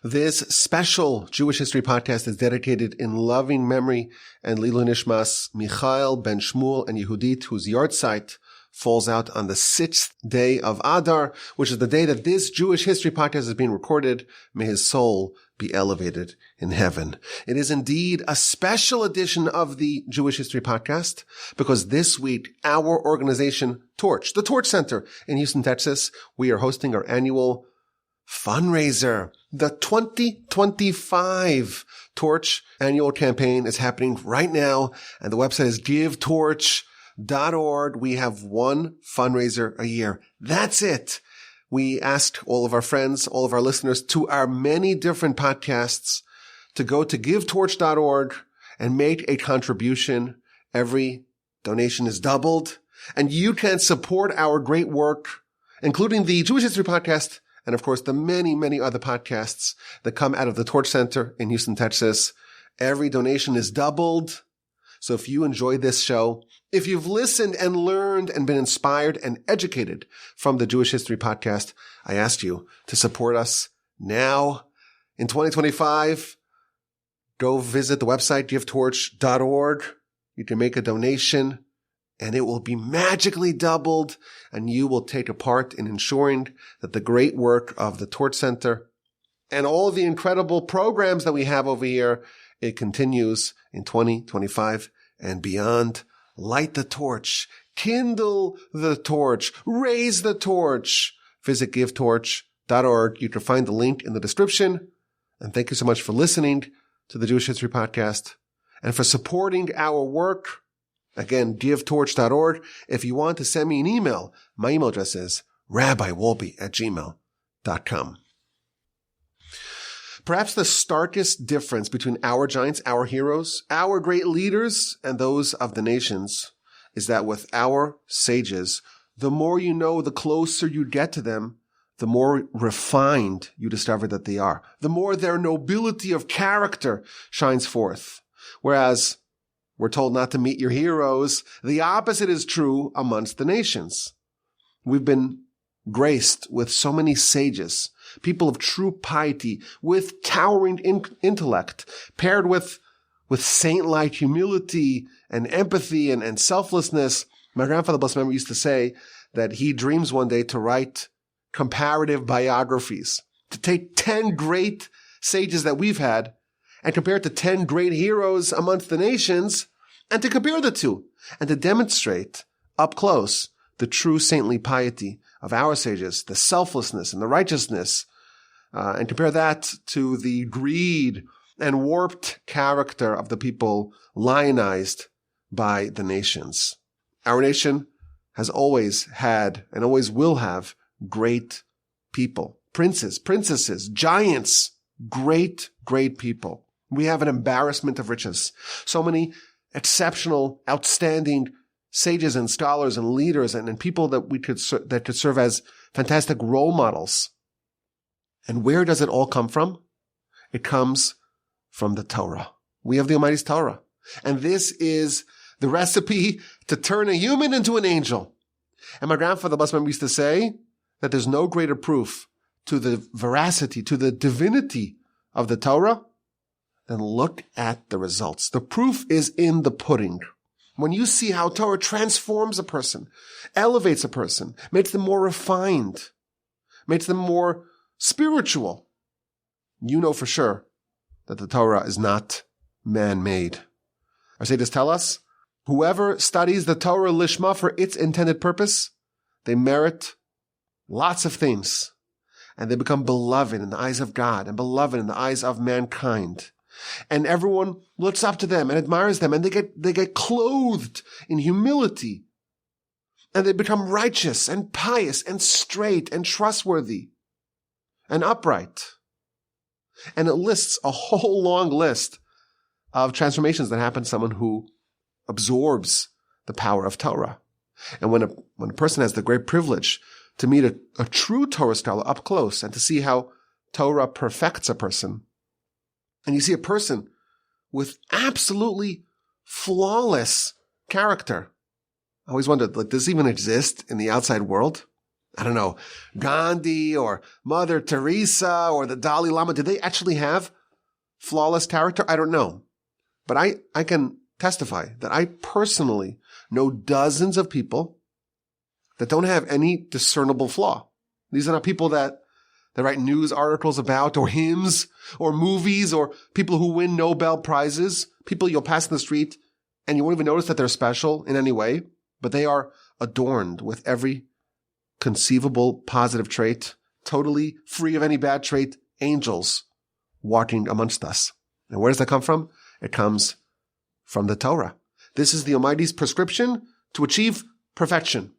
This special Jewish History podcast is dedicated in loving memory and Lilu Nishmas Michael ben Shmuel and Yehudit, whose yahrzeit falls out on the 6th day of Adar, which is the day that this Jewish History podcast is being recorded. May his soul be elevated in heaven. It is indeed a special edition of the Jewish History podcast because this week our organization Torch, the Torch Center in Houston, Texas, we are hosting our annual fundraiser. The 2025 Torch annual campaign is happening right now, and the website is givetorch.org. We have one fundraiser a year. That's it. We asked all of our friends, all of our listeners to our many different podcasts to go to givetorch.org and make a contribution. Every donation is doubled, and you can support our great work, including the Jewish History podcast and, of course, the many, many other podcasts that come out of the Torch Center in Houston, Texas. Every donation is doubled. So if you enjoy this show, if you've listened and learned and been inspired and educated from the Jewish History podcast, I ask you to support us now in 2025. Go visit the website, givetorch.org. You can make a donation and it will be magically doubled, and you will take a part in ensuring that the great work of the Torch Center and all the incredible programs that we have over here, it continues in 2025 and beyond. Light the torch, kindle the torch, raise the torch. Visit givetorch.org. You can find the link in the description. And thank you so much for listening to the Jewish History podcast and for supporting our work. Again, givetorch.org. If you want to send me an email, my email address is rabbiwolbe@gmail.com. Perhaps the starkest difference between our giants, our heroes, our great leaders, and those of the nations is that with our sages, the more you know, the closer you get to them, the more refined you discover that they are, the more their nobility of character shines forth. Whereas we're told not to meet your heroes, the opposite is true amongst the nations. We've been graced with so many sages, people of true piety, with towering intellect, paired with saint-like humility and empathy and selflessness. My grandfather, blessed memory, used to say that he dreams one day to write comparative biographies, to take 10 great sages that we've had and compare it to 10 great heroes amongst the nations, and to compare the two, and to demonstrate up close the true saintly piety of our sages, the selflessness and the righteousness, and compare that to the greed and warped character of the people lionized by the nations. Our nation has always had and always will have great people, princes, princesses, giants, great, great people. We have an embarrassment of riches. So many exceptional, outstanding sages and scholars and leaders and people that could serve as fantastic role models. And where does it all come from? It comes from the Torah. We have the Almighty's Torah. And this is the recipe to turn a human into an angel. And my grandfather, blessed memory, used to say that there's no greater proof to the veracity, to the divinity of the Torah, then look at the results. The proof is in the pudding. When you see how Torah transforms a person, elevates a person, makes them more refined, makes them more spiritual, you know for sure that the Torah is not man-made. Our sages tell us, whoever studies the Torah lishma for its intended purpose, they merit lots of things, and they become beloved in the eyes of God and beloved in the eyes of mankind. And everyone looks up to them and admires them, and they get clothed in humility, and they become righteous and pious and straight and trustworthy and upright. And it lists a whole long list of transformations that happen to someone who absorbs the power of Torah. And when a person has the great privilege to meet a true Torah scholar up close and to see how Torah perfects a person, and you see a person with absolutely flawless character. I always wondered, does this even exist in the outside world? I don't know, Gandhi or Mother Teresa or the Dalai Lama, did they actually have flawless character? I don't know. But I can testify that I personally know dozens of people that don't have any discernible flaw. These are not people that write news articles about, or hymns, or movies, or people who win Nobel Prizes, people you'll pass in the street and you won't even notice that they're special in any way, but they are adorned with every conceivable positive trait, totally free of any bad trait, angels walking amongst us. And where does that come from? It comes from the Torah. This is the Almighty's prescription to achieve perfection.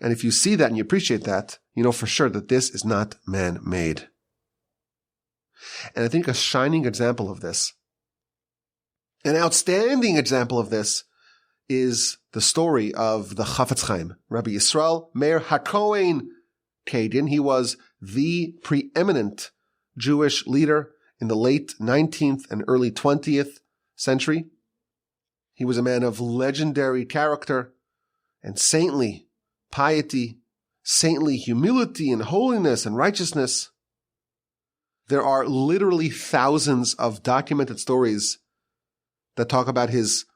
And if you see that and you appreciate that, you know for sure that this is not man-made. And I think a shining example of this, an outstanding example of this, is the story of the Chofetz Chaim, Rabbi Yisrael, Meir, Hakohen, Kagan. He was the preeminent Jewish leader in the late 19th and early 20th century. He was a man of legendary character and saintly piety, saintly humility and holiness and righteousness. There are literally thousands of documented stories that talk about his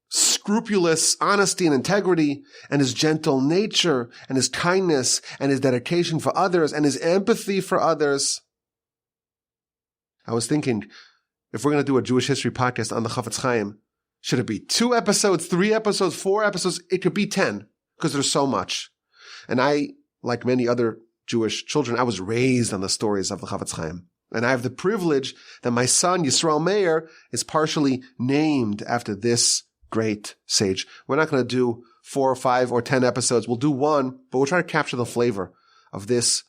scrupulous honesty and integrity, and his gentle nature, and his kindness, and his dedication for others, and his empathy for others. I was thinking, if we're going to do a Jewish history podcast on the Chofetz Chaim, should it be 2 episodes, 3 episodes, 4 episodes? It could be 10, because there's so much. And I, like many other Jewish children, I was raised on the stories of the Chofetz Chaim. And I have the privilege that my son, Yisrael Meir, is partially named after this great sage. We're not going to do 4 or 5 or 10 episodes. We'll do 1, but we'll try to capture the flavor of this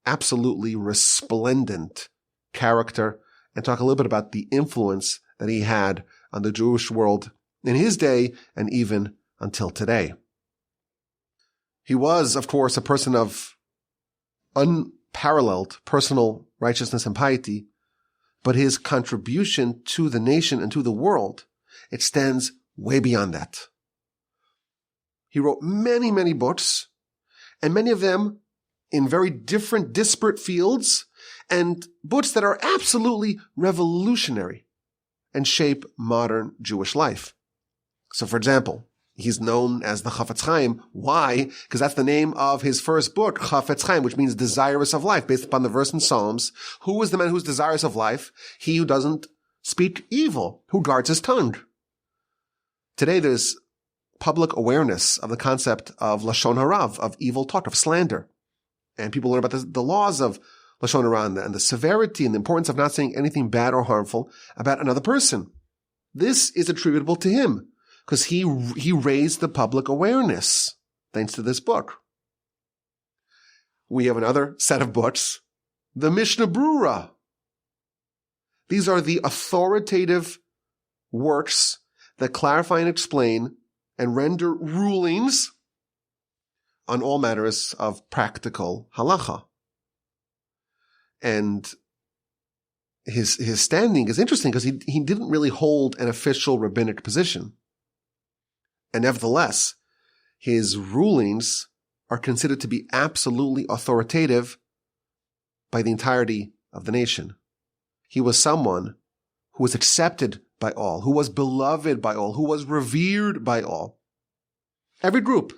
absolutely resplendent character and talk a little bit about the influence that he had on the Jewish world in his day and even until today. He was, of course, a person of unparalleled personal righteousness and piety, but his contribution to the nation and to the world extends way beyond that. He wrote many, many books, and many of them in very different, disparate fields, and books that are absolutely revolutionary and shape modern Jewish life. So, for example, he's known as the Chofetz Chaim. Why? Because that's the name of his first book, Chofetz Chaim, which means desirous of life, based upon the verse in Psalms. Who is the man who's desirous of life? He who doesn't speak evil, who guards his tongue. Today, there's public awareness of the concept of Lashon Hara, of evil talk, of slander. And people learn about the laws of Lashon Hara and the severity and the importance of not saying anything bad or harmful about another person. This is attributable to him because he raised the public awareness thanks to this book. We have another set of books, the Mishnah Berurah. These are the authoritative works that clarify and explain and render rulings on all matters of practical halacha. And his standing is interesting because he didn't really hold an official rabbinic position. And nevertheless, his rulings are considered to be absolutely authoritative by the entirety of the nation. He was someone who was accepted by all, who was beloved by all, who was revered by all. Every group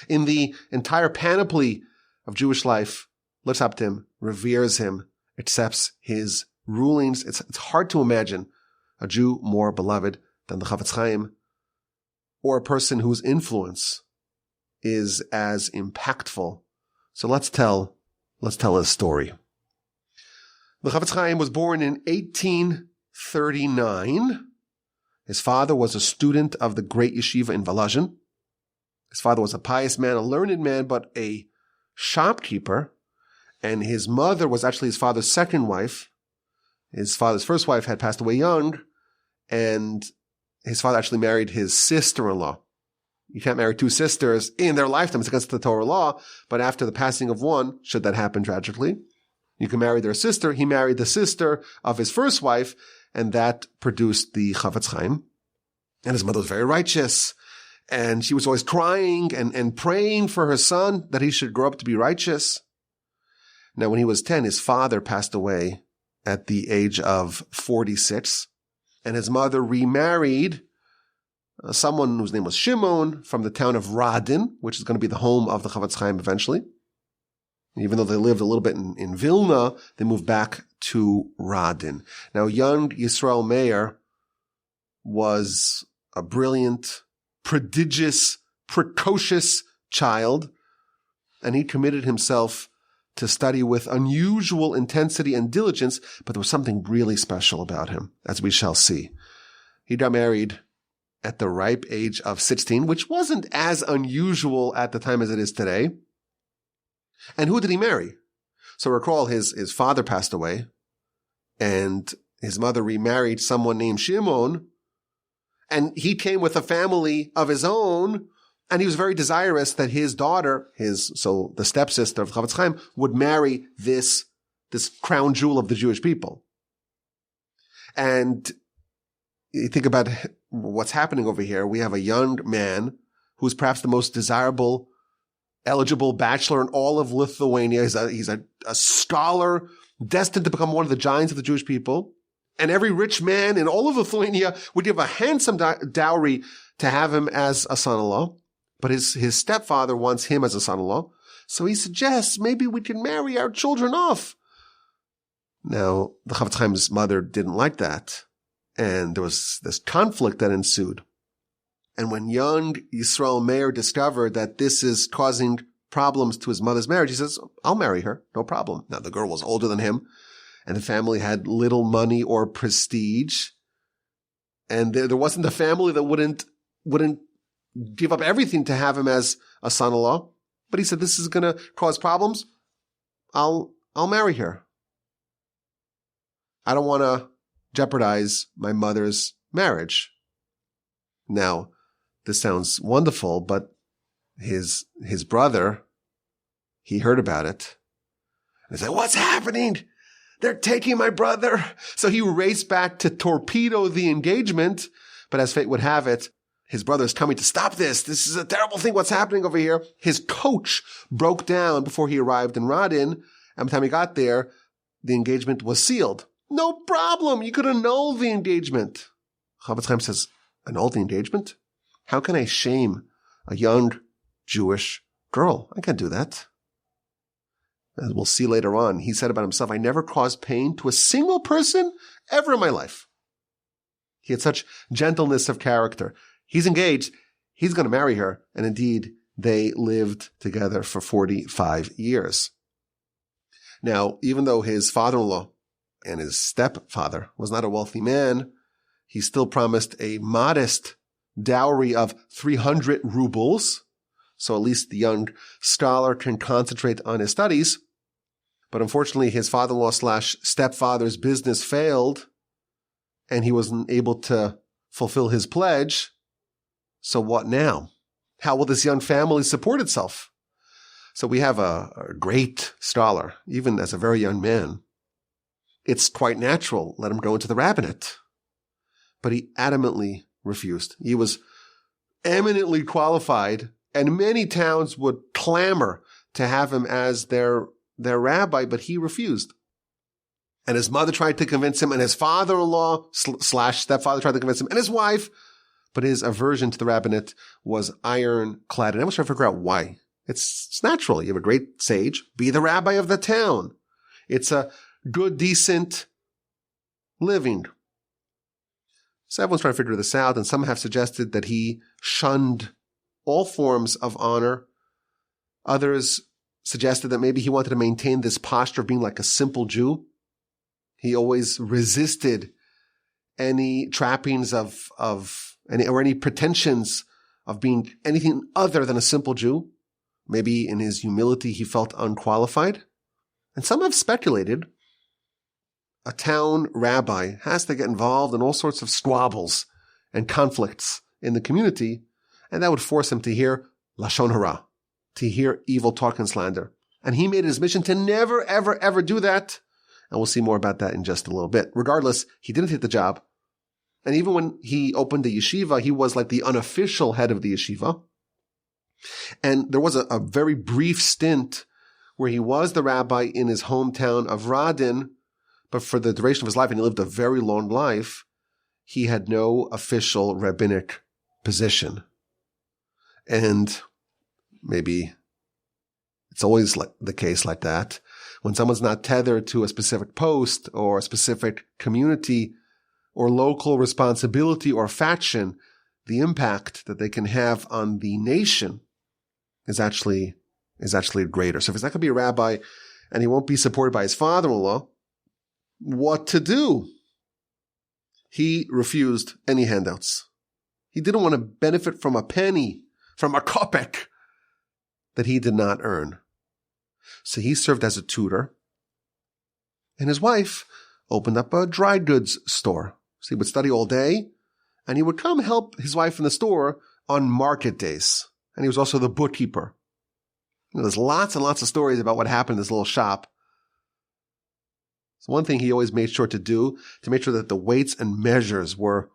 in the entire panoply of Jewish life looks up to him, reveres him, accepts his rulings. It's hard to imagine a Jew more beloved than the Chofetz Chaim, or a person whose influence is as impactful. So let's tell his story. The Chofetz Chaim was born in 1839. His father was a student of the great yeshiva in Volozhin. His father was a pious man, a learned man, but a shopkeeper. And his mother was actually his father's second wife. His father's first wife had passed away young, and his father actually married his sister-in-law. You can't marry 2 sisters in their lifetime. It's against the Torah law. But after the passing of one, should that happen tragically, you can marry their sister. He married the sister of his first wife, and that produced the Chofetz Chaim. And his mother was very righteous. And she was always crying and praying for her son that he should grow up to be righteous. Now, when he was 10, his father passed away at the age of 46, and his mother remarried someone whose name was Shimon from the town of Radin, which is going to be the home of the Chofetz Chaim eventually. Even though they lived a little bit in Vilna, they moved back to Radin. Now, young Yisrael Meir was a brilliant, prodigious, precocious child, and he committed himself to study with unusual intensity and diligence, but there was something really special about him, as we shall see. He got married at the ripe age of 16, which wasn't as unusual at the time as it is today. And who did he marry? So recall his father passed away, and his mother remarried someone named Shimon, and he came with a family of his own, and he was very desirous that his daughter, the stepsister of Chofetz Chaim, would marry this crown jewel of the Jewish people. And you think about what's happening over here. We have a young man who's perhaps the most desirable, eligible bachelor in all of Lithuania. He's a scholar destined to become one of the giants of the Jewish people. And every rich man in all of Lithuania would give a handsome dowry to have him as a son-in-law. But his stepfather wants him as a son-in-law. So he suggests maybe we can marry our children off. Now, the Chofetz Chaim's mother didn't like that. And there was this conflict that ensued. And when young Yisrael Meir discovered that this is causing problems to his mother's marriage, he says, I'll marry her, no problem. Now, the girl was older than him, and the family had little money or prestige. And there wasn't a family that wouldn't give up everything to have him as a son-in-law. But he said, this is going to cause problems. I'll marry her. I don't want to jeopardize my mother's marriage. Now, this sounds wonderful, but his brother, he heard about it. And he said, what's happening? They're taking my brother. So he raced back to torpedo the engagement. But as fate would have it, his brother is coming to stop this. This is a terrible thing. What's happening over here? His coach broke down before he arrived in Radin. And by the time he got there, the engagement was sealed. No problem. You could annul the engagement. Chofetz Chaim says, annul the engagement? How can I shame a young Jewish girl? I can't do that. As we'll see later on, he said about himself, I never caused pain to a single person ever in my life. He had such gentleness of character. He's engaged. He's going to marry her. And indeed, they lived together for 45 years. Now, even though his father-in-law and his stepfather was not a wealthy man, he still promised a modest dowry of 300 rubles. So at least the young scholar can concentrate on his studies. But unfortunately, his father-in-law / stepfather's business failed, and he wasn't able to fulfill his pledge. So what now? How will this young family support itself? So we have a great scholar, even as a very young man. It's quite natural. Let him go into the rabbinate. But he adamantly refused. He was eminently qualified, and many towns would clamor to have him as their rabbi, but he refused. And his mother tried to convince him, and his father-in-law / stepfather tried to convince him, and his wife. But his aversion to the rabbinate was ironclad. And I was trying to figure out why. It's natural. You have a great sage. Be the rabbi of the town. It's a good, decent living. So everyone's trying to figure this out, and some have suggested that he shunned all forms of honor. Others suggested that maybe he wanted to maintain this posture of being like a simple Jew. He always resisted any trappings of any pretensions of being anything other than a simple Jew. Maybe in his humility he felt unqualified. And some have speculated a town rabbi has to get involved in all sorts of squabbles and conflicts in the community, and that would force him to hear Lashon Hara, to hear evil talk and slander. And he made it his mission to never, ever, ever do that. And we'll see more about that in just a little bit. Regardless, he didn't take the job. And even when he opened the yeshiva, he was like the unofficial head of the yeshiva. And there was a very brief stint where he was the rabbi in his hometown of Radin, but for the duration of his life, and he lived a very long life, he had no official rabbinic position. And maybe it's always the case like that. When someone's not tethered to a specific post or a specific community or local responsibility or faction, the impact that they can have on the nation is actually greater. So if he's not going to be a rabbi and he won't be supported by his father-in-law, what to do? He refused any handouts. He didn't want to benefit from a penny, from a kopek that he did not earn. So he served as a tutor, and his wife opened up a dry goods store. So he would study all day, and he would come help his wife in the store on market days. And he was also the bookkeeper. There's lots and lots of stories about what happened in this little shop. So one thing he always made sure to do, to make sure that the weights and measures were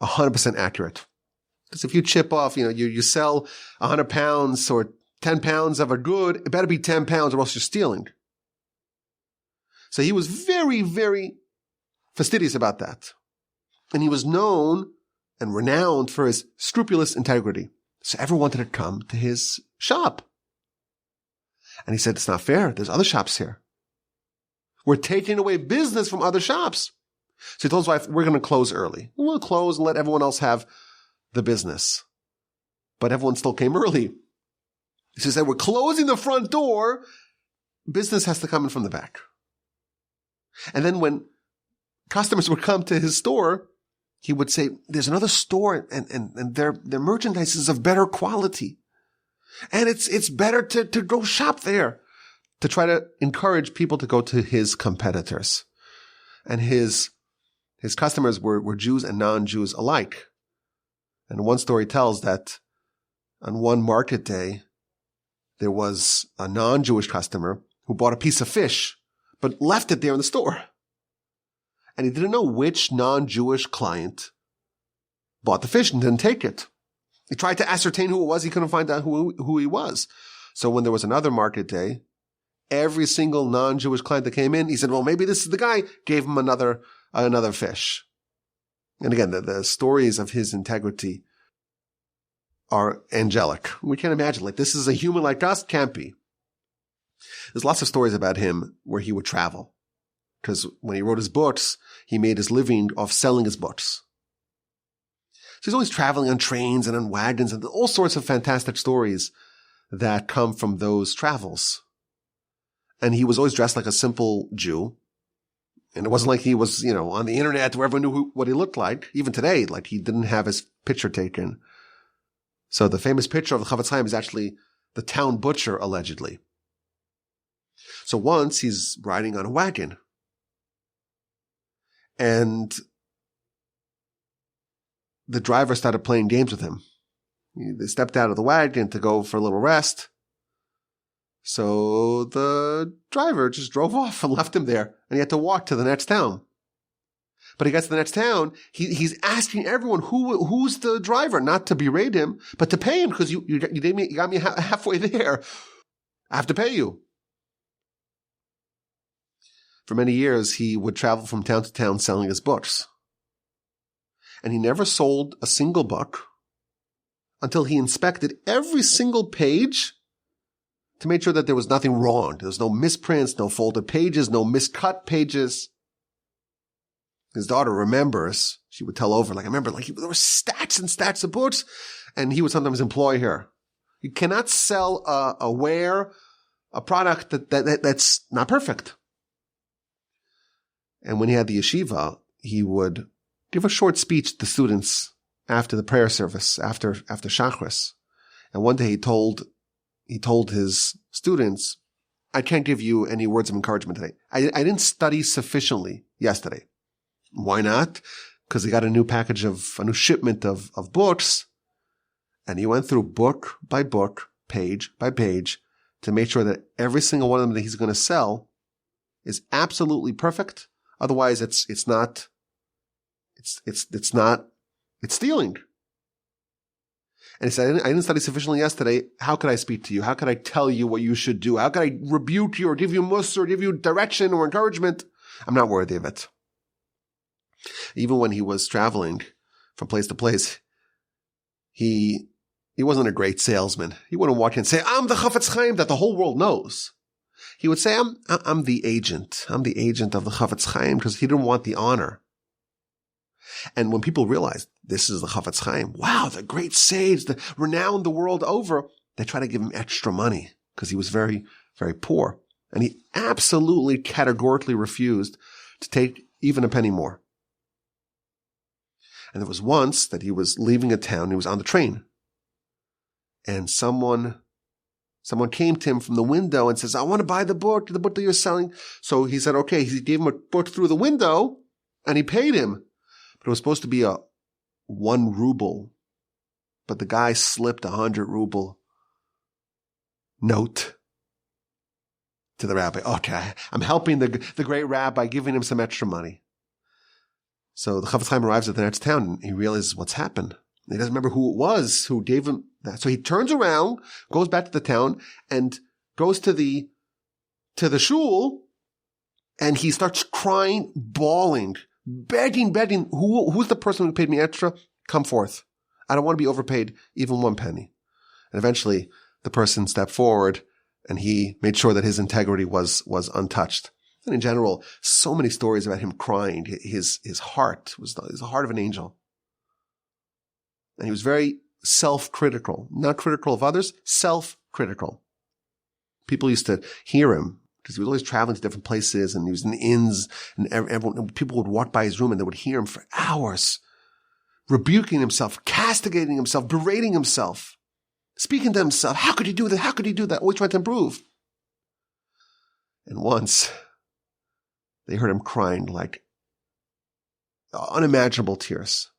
100% accurate. Because if you chip off, you sell 100 pounds or 10 pounds of a good, it better be 10 pounds or else you're stealing. So he was very, very fastidious about that. And he was known and renowned for his scrupulous integrity. So everyone wanted to come to his shop. And he said, it's not fair. There's other shops here. We're taking away business from other shops. So he told his wife, we're going to close early. We'll close and let everyone else have the business. But everyone still came early. He said, we're closing the front door. Business has to come in from the back. And then when customers would come to his store, he would say, there's another store and their merchandise is of better quality. And it's better to go shop there, to try to encourage people to go to his competitors. And his customers were Jews and non-Jews alike. And one story tells that on one market day, there was a non-Jewish customer who bought a piece of fish, but left it there in the store. And he didn't know which non-Jewish client bought the fish and didn't take it. He tried to ascertain who it was. He couldn't find out who he was. So when there was another market day, every single non-Jewish client that came in, he said, well, maybe this is the guy, gave him another fish. And again, the stories of his integrity are angelic. We can't imagine, this is a human like us, can't be. There's lots of stories about him where he would travel. Because when he wrote his books, he made his living off selling his books. So he's always traveling on trains and on wagons and all sorts of fantastic stories that come from those travels. And he was always dressed like a simple Jew. And it wasn't like he was, on the internet where everyone knew what he looked like. Even today, he didn't have his picture taken. So the famous picture of the Chofetz Chaim is actually the town butcher, allegedly. So once he's riding on a wagon. And the driver started playing games with him. They stepped out of the wagon to go for a little rest. So the driver just drove off and left him there, and he had to walk to the next town. But he gets to the next town, he's asking everyone who's the driver, not to berate him, but to pay him, because you got me halfway there. I have to pay you. For many years, he would travel from town to town selling his books. And he never sold a single book until he inspected every single page to make sure that there was nothing wrong. There was no misprints, no folded pages, no miscut pages. His daughter remembers, she would tell over, I remember, there were stacks and stacks of books, and he would sometimes employ her. You cannot sell a product that's not perfect. And when he had the yeshiva, he would give a short speech to the students after the prayer service, after Shachris. And one day he told his students, I can't give you any words of encouragement today. I didn't study sufficiently yesterday. Why not? Because he got a new shipment of books, and he went through book by book, page by page, to make sure that every single one of them that he's going to sell is absolutely perfect. Otherwise, it's It's not, it's stealing. And he said, I didn't study sufficiently yesterday. How could I speak to you? How could I tell you what you should do? How could I rebuke you or give you mussar or give you direction or encouragement? I'm not worthy of it. Even when he was traveling from place to place, he wasn't a great salesman. He wouldn't walk in and say, I'm the Chofetz Chaim that the whole world knows. He would say, I'm the agent. I'm the agent of the Chofetz Chaim, because he didn't want the honor. And when people realized this is the Chofetz Chaim, wow, the great sage, the renowned the world over, they try to give him extra money because he was very, very poor. And he absolutely categorically refused to take even a penny more. And there was once that he was leaving a town, he was on the train, and someone came to him from the window and says, I want to buy the book that you're selling. So he said, okay. He gave him a book through the window and he paid him. But it was supposed to be a 1 ruble. But the guy slipped 100 ruble note to the rabbi. Okay, I'm helping the great rabbi, giving him some extra money. So the Chofetz Chaim arrives at the next town and he realizes what's happened. He doesn't remember who it was who gave him that. So he turns around, goes back to the town, and goes to the shul, and he starts crying, bawling, begging. Who's the person who paid me extra? Come forth. I don't want to be overpaid even 1 penny. And eventually the person stepped forward and he made sure that his integrity was untouched. And in general, so many stories about him crying. His heart was the heart of an angel. And he was very self-critical, not critical of others, self-critical. People used to hear him because he was always traveling to different places and he was in inns, and people would walk by his room and they would hear him for hours, rebuking himself, castigating himself, berating himself, speaking to himself. How could he do that? How could he do that? Always trying to improve. And once they heard him crying like unimaginable tears.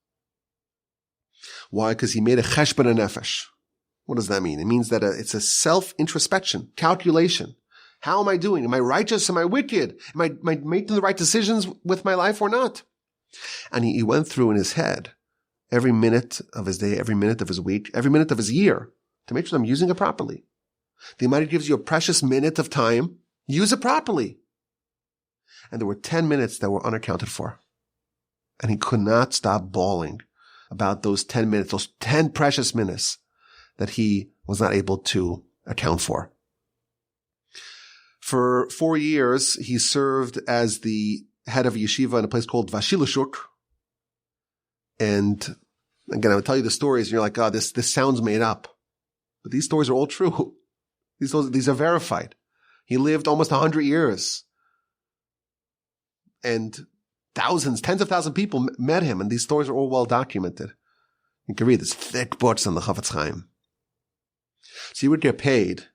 Why? Because he made a cheshbon nefesh. What does that mean? It means that it's a self-introspection, calculation. How am I doing? Am I righteous? Am I wicked? Am I making the right decisions with my life or not? And he went through in his head every minute of his day, every minute of his week, every minute of his year to make sure I'm using it properly. The Almighty gives you a precious minute of time. Use it properly. And there were 10 minutes that were unaccounted for. And he could not stop bawling about those 10 minutes, those 10 precious minutes that he was not able to account for. For 4 years, he served as the head of a yeshiva in a place called Vashilashuk. And again, I would tell you the stories and you're like, oh, this sounds made up. But these stories are all true. These are verified. He lived almost 100 years. And thousands, tens of thousands of people met him, and these stories are all well documented. You can read this thick books on the Chofetz Chaim. So he would get paid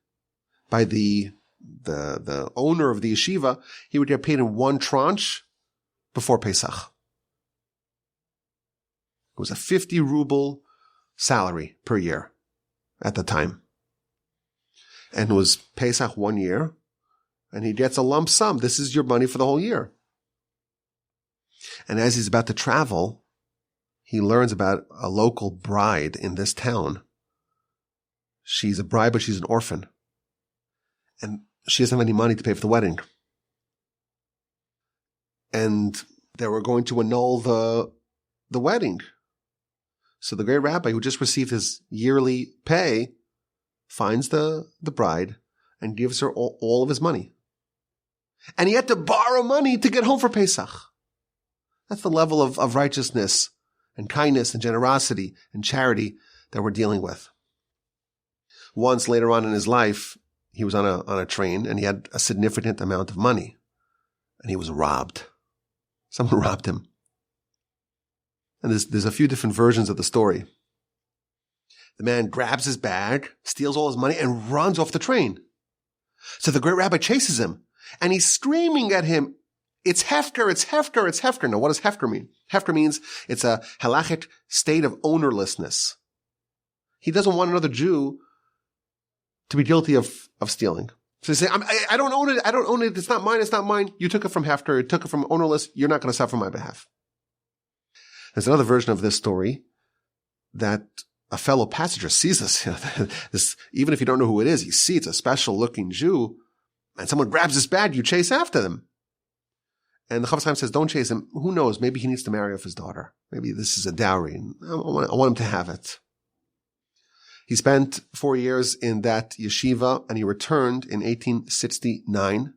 by the owner of the yeshiva. He would get paid in 1 tranche before Pesach. It was a 50 ruble salary per year at the time. And it was Pesach 1 year, and he gets a lump sum. This is your money for the whole year. And as he's about to travel, he learns about a local bride in this town. She's a bride, but she's an orphan. And she doesn't have any money to pay for the wedding. And they were going to annul the wedding. So the great rabbi who just received his yearly pay finds the bride and gives her all of his money. And he had to borrow money to get home for Pesach. That's the level of righteousness and kindness and generosity and charity that we're dealing with. Once later on in his life, he was on a train and he had a significant amount of money and he was robbed. Someone robbed him. And there's a few different versions of the story. The man grabs his bag, steals all his money, and runs off the train. So the great rabbi chases him and he's screaming at him, it's hefker, it's hefker, it's hefker. Now, what does hefker mean? Hefker means it's a halachic state of ownerlessness. He doesn't want another Jew to be guilty of stealing. So they say, I don't own it, it's not mine, you took it from hefker, you took it from ownerless, you're not going to suffer on my behalf. There's another version of this story that a fellow passenger sees this. Even if you don't know who it is, you see it's a special-looking Jew, and someone grabs his bag, you chase after them. And the Chofetz Chaim says, don't chase him. Who knows? Maybe he needs to marry off his daughter. Maybe this is a dowry, and I want him to have it. He spent 4 years in that yeshiva, and he returned in 1869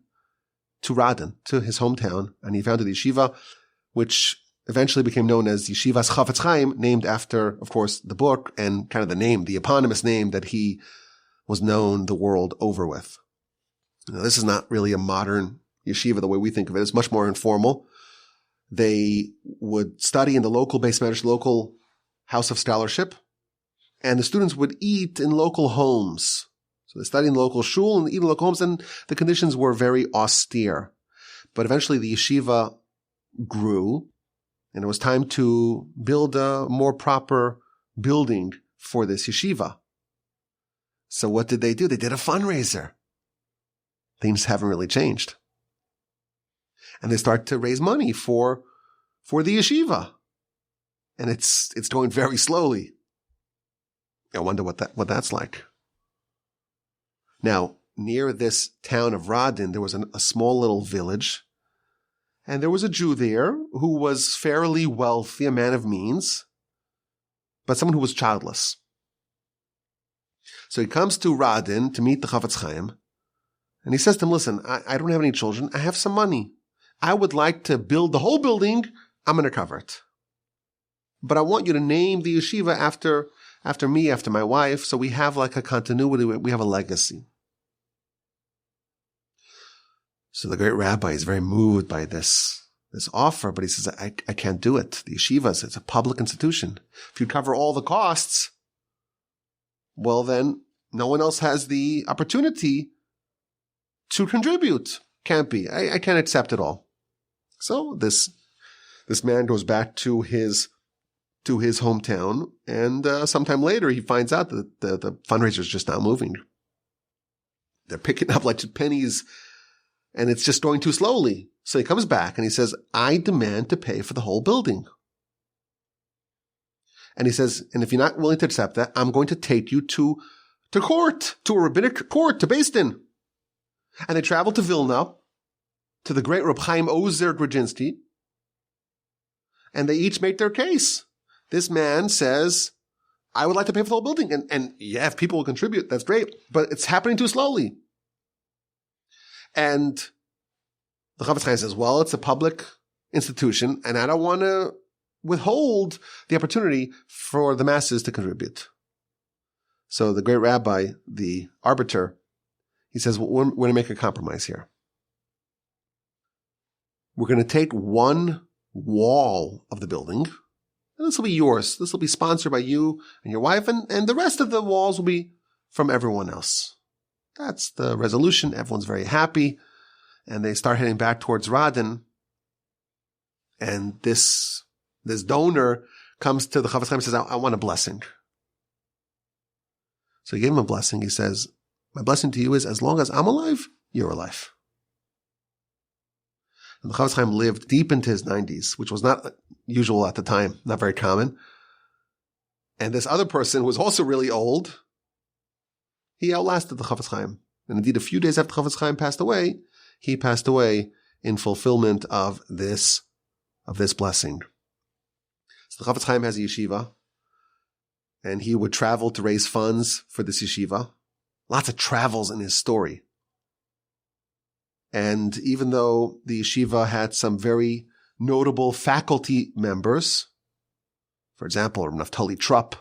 to Radin, to his hometown, and he founded the yeshiva, which eventually became known as Yeshivas Chofetz Chaim, named after, of course, the book and kind of the name, the eponymous name that he was known the world over with. Now, this is not really a modern yeshiva the way we think of it. It's much more informal. They would study in the local base medrash, local house of scholarship, and the students would eat in local homes. So they studied in local shul and eat in local homes, and the conditions were very austere. But eventually the yeshiva grew, and it was time to build a more proper building for this yeshiva. So what did they do? They did a fundraiser. Things haven't really changed. And they start to raise money for the yeshiva. And it's going very slowly. I wonder what that's like. Now, near this town of Radin, there was a small little village. And there was a Jew there who was fairly wealthy, a man of means, but someone who was childless. So he comes to Radin to meet the Chofetz Chaim, and he says to him, listen, I don't have any children. I have some money. I would like to build the whole building. I'm going to cover it. But I want you to name the yeshiva after me, after my wife, so we have like a continuity, we have a legacy. So the great rabbi is very moved by this offer, but he says, I can't do it. The yeshiva, it's a public institution. If you cover all the costs, well then no one else has the opportunity to contribute. Can't be. I can't accept it all. So this man goes back to his hometown, and sometime later he finds out that the fundraiser is just not moving. They're picking up like pennies, and it's just going too slowly. So he comes back and he says, I demand to pay for the whole building. And he says, and if you're not willing to accept that, I'm going to take you to court, to a rabbinic court, to Beis Din. And they travel to Vilna, to the great Reb Chaim Ozer Grodzinski, and they each make their case. This man says, I would like to pay for the whole building. And yeah, if people will contribute, that's great, but it's happening too slowly. And the Chofetz Chaim says, well, it's a public institution, and I don't want to withhold the opportunity for the masses to contribute. So the great rabbi, the arbiter, he says, well, we're going to make a compromise here. We're going to take one wall of the building, and this will be yours. This will be sponsored by you and your wife, and the rest of the walls will be from everyone else. That's the resolution. Everyone's very happy, and they start heading back towards Radin, and this donor comes to the Chofetz Chaim and says, I want a blessing. So he gave him a blessing. He says, my blessing to you is, as long as I'm alive, you're alive. And the Chofetz Chaim lived deep into his 90s, which was not usual at the time, not very common. And this other person who was also really old, he outlasted the Chofetz Chaim. And indeed, a few days after Chofetz Chaim passed away, he passed away in fulfillment of this blessing. So the Chofetz Chaim has a yeshiva, and he would travel to raise funds for this yeshiva. Lots of travels in his story. And even though the yeshiva had some very notable faculty members, for example, Naftali Trupp,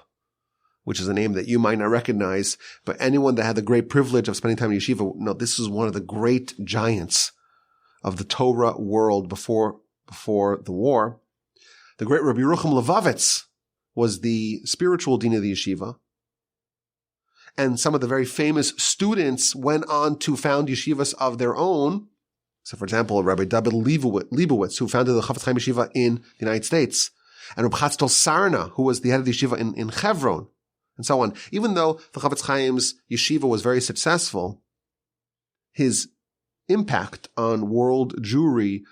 which is a name that you might not recognize, but anyone that had the great privilege of spending time in yeshiva, no, this is one of the great giants of the Torah world before the war. The great Rabbi Yerucham Levovitz was the spiritual dean of the yeshiva. And some of the very famous students went on to found yeshivas of their own. So, for example, Rabbi David Leibowitz, who founded the Chofetz Chaim Yeshiva in the United States, and Rabbi Chatzkel Sarna, who was the head of the yeshiva in Hebron, and so on. Even though the Chofetz Chaim's yeshiva was very successful, his impact on world Jewry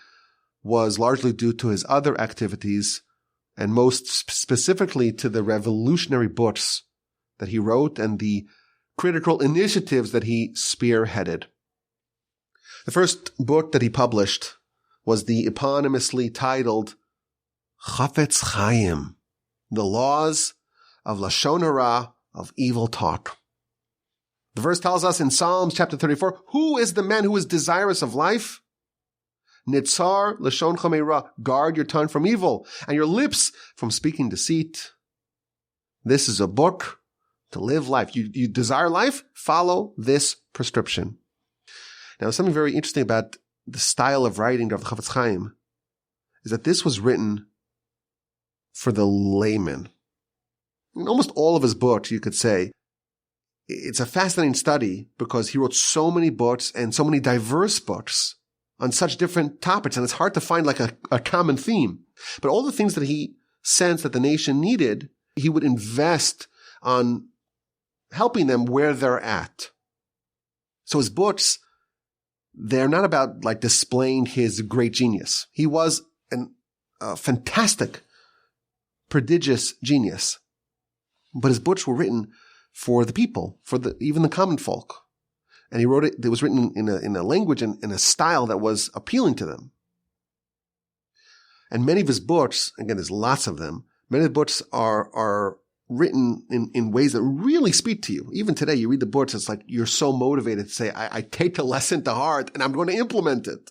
was largely due to his other activities, and most specifically to the revolutionary books that he wrote and the critical initiatives that he spearheaded. The first book that he published was the eponymously titled Chofetz Chaim, The Laws of Lashon Hara, of Evil Talk. The verse tells us in Psalms chapter 34, who is the man who is desirous of life? Nitzar Lashon Meir, guard your tongue from evil and your lips from speaking deceit. This is a book to live life. You desire life? Follow this prescription. Now, something very interesting about the style of writing of Chofetz Chaim is that this was written for the layman. In almost all of his books, you could say, it's a fascinating study because he wrote so many books and so many diverse books on such different topics, and it's hard to find like a common theme. But all the things that he sensed that the nation needed, he would invest on helping them where they're at. So his books, they're not about like displaying his great genius. He was a fantastic, prodigious genius. But his books were written for the people, for even the common folk. And he wrote it was written in a language and in a style that was appealing to them. And many of his books, again, there's lots of them, many of the books are written in ways that really speak to you. Even today, you read the books, it's like you're so motivated to say, I take the lesson to heart and I'm going to implement it.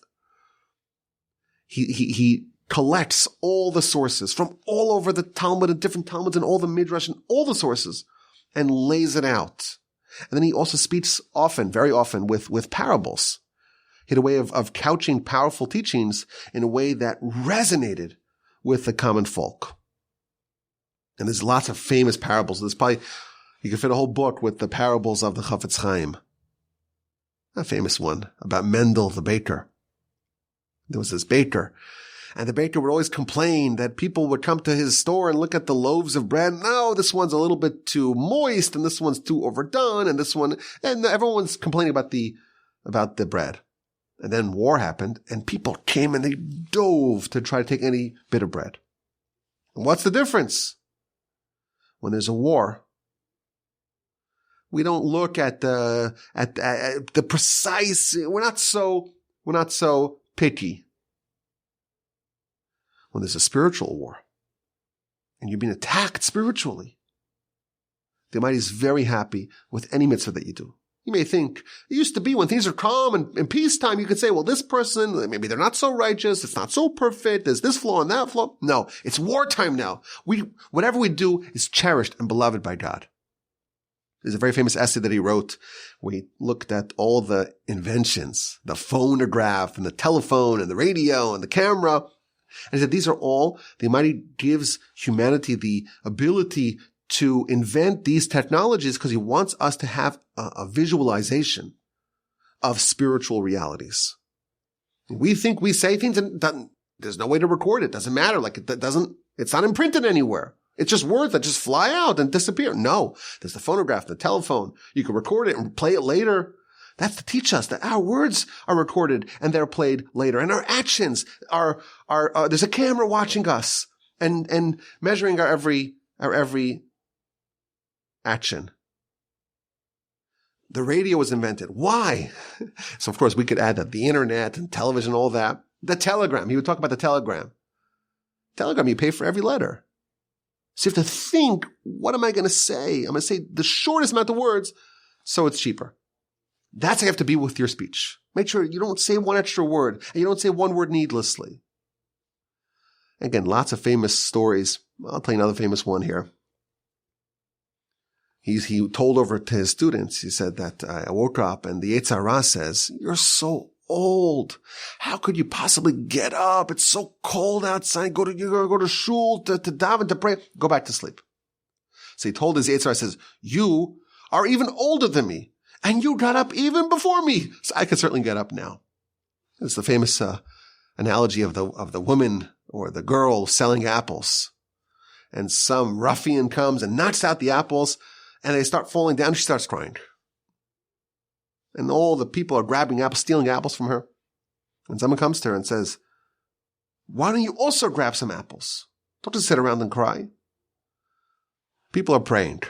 He collects all the sources from all over the Talmud and different Talmuds and all the Midrash and all the sources and lays it out. And then he also speaks often, very often, with parables. He had a way of couching powerful teachings in a way that resonated with the common folk. And there's lots of famous parables. You could fit a whole book with the parables of the Chofetz Chaim. A famous one about Mendel the baker. There was this baker, and the baker would always complain that people would come to his store and look at the loaves of bread. No, this one's a little bit too moist, and this one's too overdone, and everyone's complaining about the bread. And then war happened, and people came and they dove to try to take any bit of bread. And what's the difference? When there's a war, we don't look at the precise. We're not so picky. When there's a spiritual war and you're being attacked spiritually, the Almighty is very happy with any mitzvah that you do. You may think it used to be when things are calm and in peacetime, you could say, well, this person, maybe they're not so righteous. It's not so perfect. There's this flaw and that flaw. No, it's wartime now. Whatever we do is cherished and beloved by God. There's a very famous essay that he wrote where he looked at all the inventions, the phonograph and the telephone and the radio and the camera. And he said, these are all, the Almighty gives humanity the ability to invent these technologies because he wants us to have a visualization of spiritual realities. We think we say things and there's no way to record it. It doesn't matter. It's not imprinted anywhere. It's just words that just fly out and disappear. No, there's the phonograph, the telephone. You can record it and play it later. That's to teach us that our words are recorded and they're played later. And our actions are there's a camera watching us and measuring our every action. The radio was invented. Why? So of course we could add that the internet and television, all that. The telegram. He would talk about the telegram. Telegram, you pay for every letter. So you have to think, what am I going to say? I'm going to say the shortest amount of words so it's cheaper. That's how you have to be with your speech. Make sure you don't say one extra word and you don't say one word needlessly. Again, lots of famous stories. I'll tell you another famous one here. He told over to his students, he said that I woke up and the Yetzer Hara says, you're so old. How could you possibly get up? It's so cold outside. You're going to go to shul to daven, to pray. Go back to sleep. So he told his Yetzer Hara, says, you are even older than me. And you got up even before me. So I can certainly get up now. It's the famous analogy of the woman or the girl selling apples. And some ruffian comes and knocks out the apples and they start falling down. She starts crying. And all the people are grabbing apples, stealing apples from her. And someone comes to her and says, why don't you also grab some apples? Don't just sit around and cry. People are praying.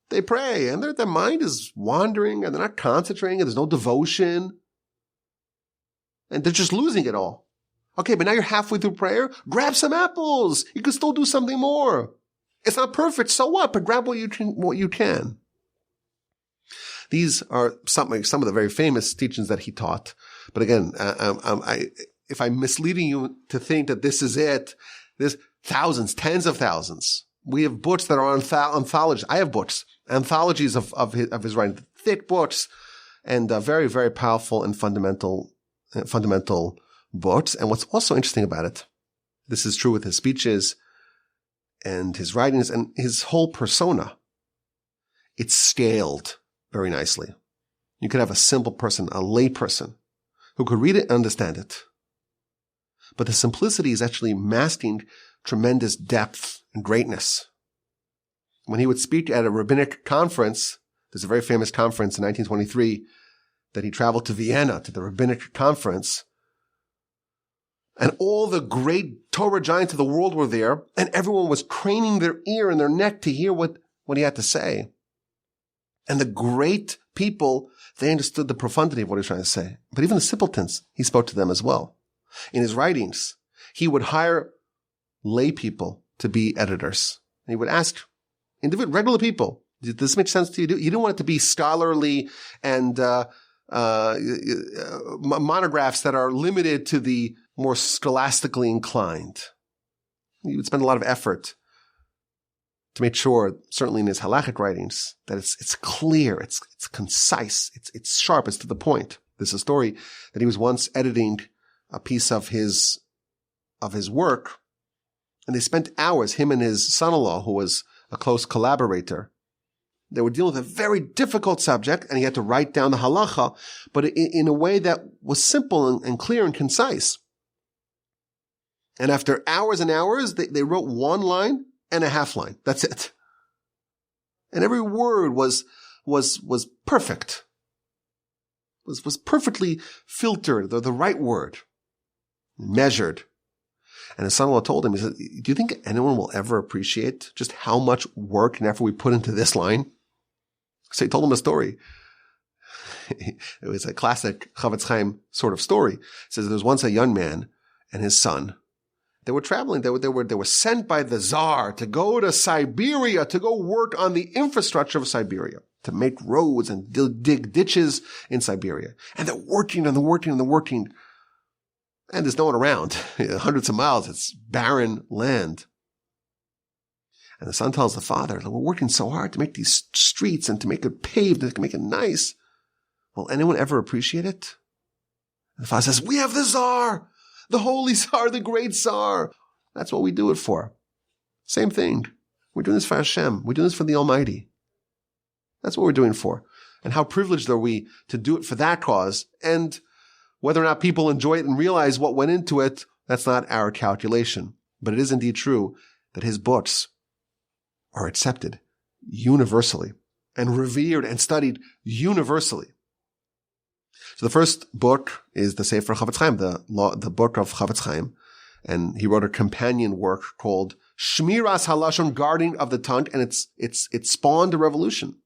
They pray, and their mind is wandering, and they're not concentrating, and there's no devotion. And they're just losing it all. Okay, but now you're halfway through prayer. Grab some apples. You can still do something more. It's not perfect, so what? But grab what you can. These are some of the very famous teachings that he taught. But again, if I'm misleading you to think that this is it, there's thousands, tens of thousands. We have books that are on anthologies. I have books, anthologies of his writing, thick books, and very, very powerful and fundamental books. And what's also interesting about it, this is true with his speeches and his writings and his whole persona. It's scaled very nicely. You could have a simple person, a lay person, who could read it and understand it. But the simplicity is actually masking tremendous depth and greatness. When he would speak at a rabbinic conference, there's a very famous conference in 1923 that he traveled to Vienna to the rabbinic conference, and all the great Torah giants of the world were there, and everyone was craning their ear and their neck to hear what he had to say. And the great people, they understood the profundity of what he was trying to say. But even the simpletons, he spoke to them as well. In his writings, he would hire lay people to be editors. And he would ask regular people, did this make sense to you? You didn't want it to be scholarly and monographs that are limited to the more scholastically inclined. He would spend a lot of effort to make sure, certainly in his halachic writings, that it's clear, it's concise, it's sharp, it's to the point. There's a story that he was once editing a piece of his work, and they spent hours, him and his son-in-law, who was a close collaborator. They were dealing with a very difficult subject, and he had to write down the halacha, but in a way that was simple and clear and concise. And after hours and hours, they wrote one line and a half line. That's it. And every word was perfect. Was perfectly filtered, the right word, measured. And his son-in-law told him, he said, do you think anyone will ever appreciate just how much work and effort we put into this line? So he told him a story. It was a classic Chofetz Chaim sort of story. It says there was once a young man and his son. They were traveling. They were sent by the Tsar to go to Siberia to go work on the infrastructure of Siberia, to make roads and dig ditches in Siberia. And they're working and they're working and they're working. And there's no one around. Hundreds of miles. It's barren land. And the son tells the father, we're working so hard to make these streets and to make it paved and to make it nice. Will anyone ever appreciate it? And the father says, we have the Tsar. The holy Tsar, the great Tsar. That's what we do it for. Same thing. We're doing this for Hashem. We're doing this for the Almighty. That's what we're doing for. And how privileged are we to do it for that cause? And whether or not people enjoy it and realize what went into it, that's not our calculation. But it is indeed true that his books are accepted universally and revered and studied universally. So the first book is the Sefer Chofetz Chaim, the book of Chofetz Chaim, and he wrote a companion work called Shmiras Halashon, guarding of the tongue, and it spawned a revolution.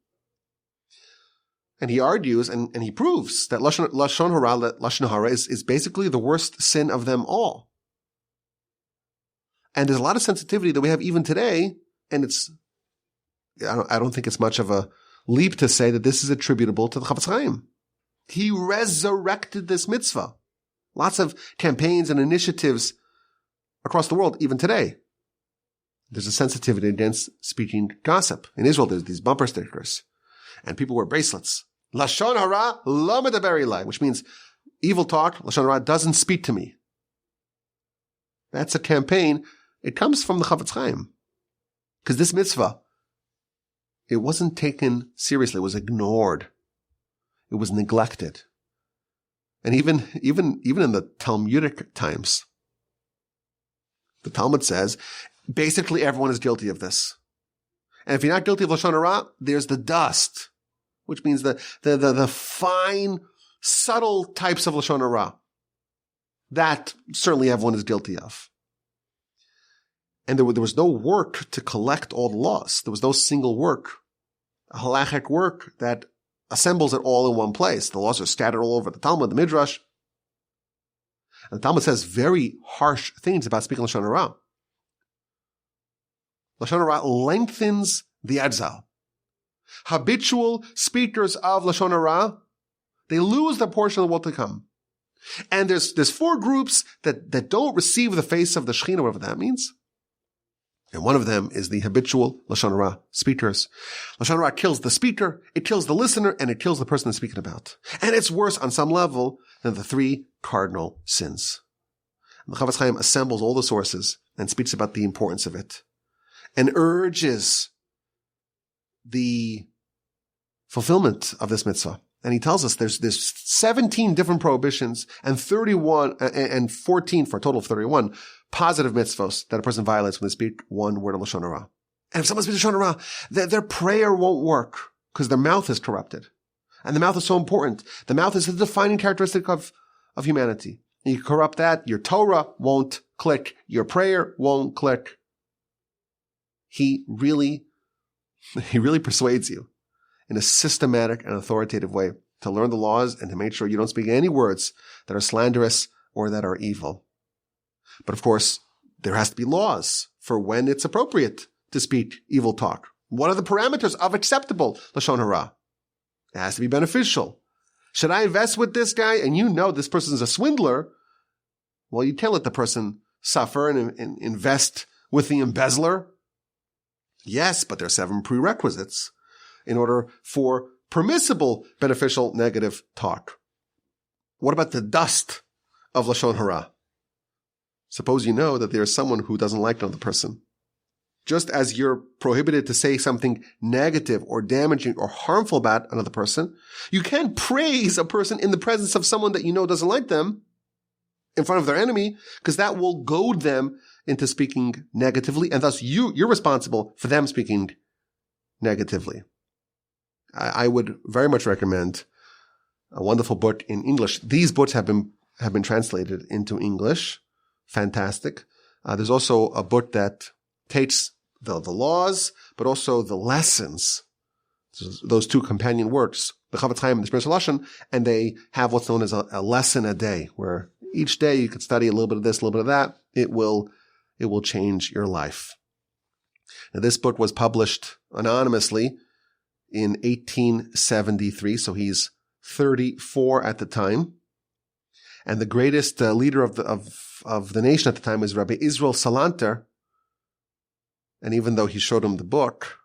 And he argues and he proves that Lashon Hara is basically the worst sin of them all. And there's a lot of sensitivity that we have even today, and I don't think it's much of a leap to say that this is attributable to the Chofetz Chaim. He resurrected this mitzvah. Lots of campaigns and initiatives across the world, even today. There's a sensitivity against speaking gossip. In Israel, there's these bumper stickers. And people wear bracelets. Lashon Hara lo medaber elai, which means evil talk, Lashon Hara, doesn't speak to me. That's a campaign. It comes from the Chofetz Chaim. Because this mitzvah, it wasn't taken seriously. It was ignored. It was neglected. And even in the Talmudic times, the Talmud says, basically everyone is guilty of this. And if you're not guilty of Lashon Hara, there's the dust, which means the fine, subtle types of Lashon Hara. That certainly everyone is guilty of. And there was no work to collect all the laws. There was no single work, a halachic work that assembles it all in one place. The laws are scattered all over the Talmud, the Midrash. And the Talmud says very harsh things about speaking Lashon Hara. Lashon Hara lengthens the adzal. Habitual speakers of Lashon Hara, they lose their portion of the world to come. And there's 4 groups that don't receive the face of the Shekhinah, whatever that means. And one of them is the habitual Lashon Hara speakers. Lashon Hara kills the speaker, it kills the listener, and it kills the person they're speaking about. And it's worse on some level than the 3 cardinal sins. And the Chofetz Chaim assembles all the sources and speaks about the importance of it and urges the fulfillment of this mitzvah. And he tells us there's 17 different prohibitions and 31 and 14 for a total of 31 positive mitzvahs that a person violates when they speak one word of Lashon Hara. And if someone speaks Lashon Hara, their prayer won't work because their mouth is corrupted. And the mouth is so important. The mouth is the defining characteristic of humanity. And you corrupt that, your Torah won't click, your prayer won't click. He really persuades you in a systematic and authoritative way to learn the laws and to make sure you don't speak any words that are slanderous or that are evil. But of course, there has to be laws for when it's appropriate to speak evil talk. What are the parameters of acceptable Lashon Hara? It has to be beneficial. Should I invest with this guy and you know this person is a swindler? Well, you can't let the person suffer and invest with the embezzler. Yes, but there are 7 prerequisites in order for permissible, beneficial, negative talk. What about the dust of Lashon Hara? Suppose you know that there's someone who doesn't like another person. Just as you're prohibited to say something negative or damaging or harmful about another person, you can't praise a person in the presence of someone that you know doesn't like them in front of their enemy, because that will goad them into speaking negatively, and thus you're responsible for them speaking negatively. I would very much recommend a wonderful book in English. These books have been translated into English. Fantastic. There's also a book that takes the laws, but also the lessons. Those 2 companion works, the Chofetz Chaim and the Spiritual Lashon, and they have what's known as a lesson a day, where each day you could study a little bit of this, a little bit of that. It will change your life. Now, this book was published anonymously in 1873, so he's 34 at the time. And the greatest leader of the nation at the time was Rabbi Israel Salanter. And even though he showed him the book,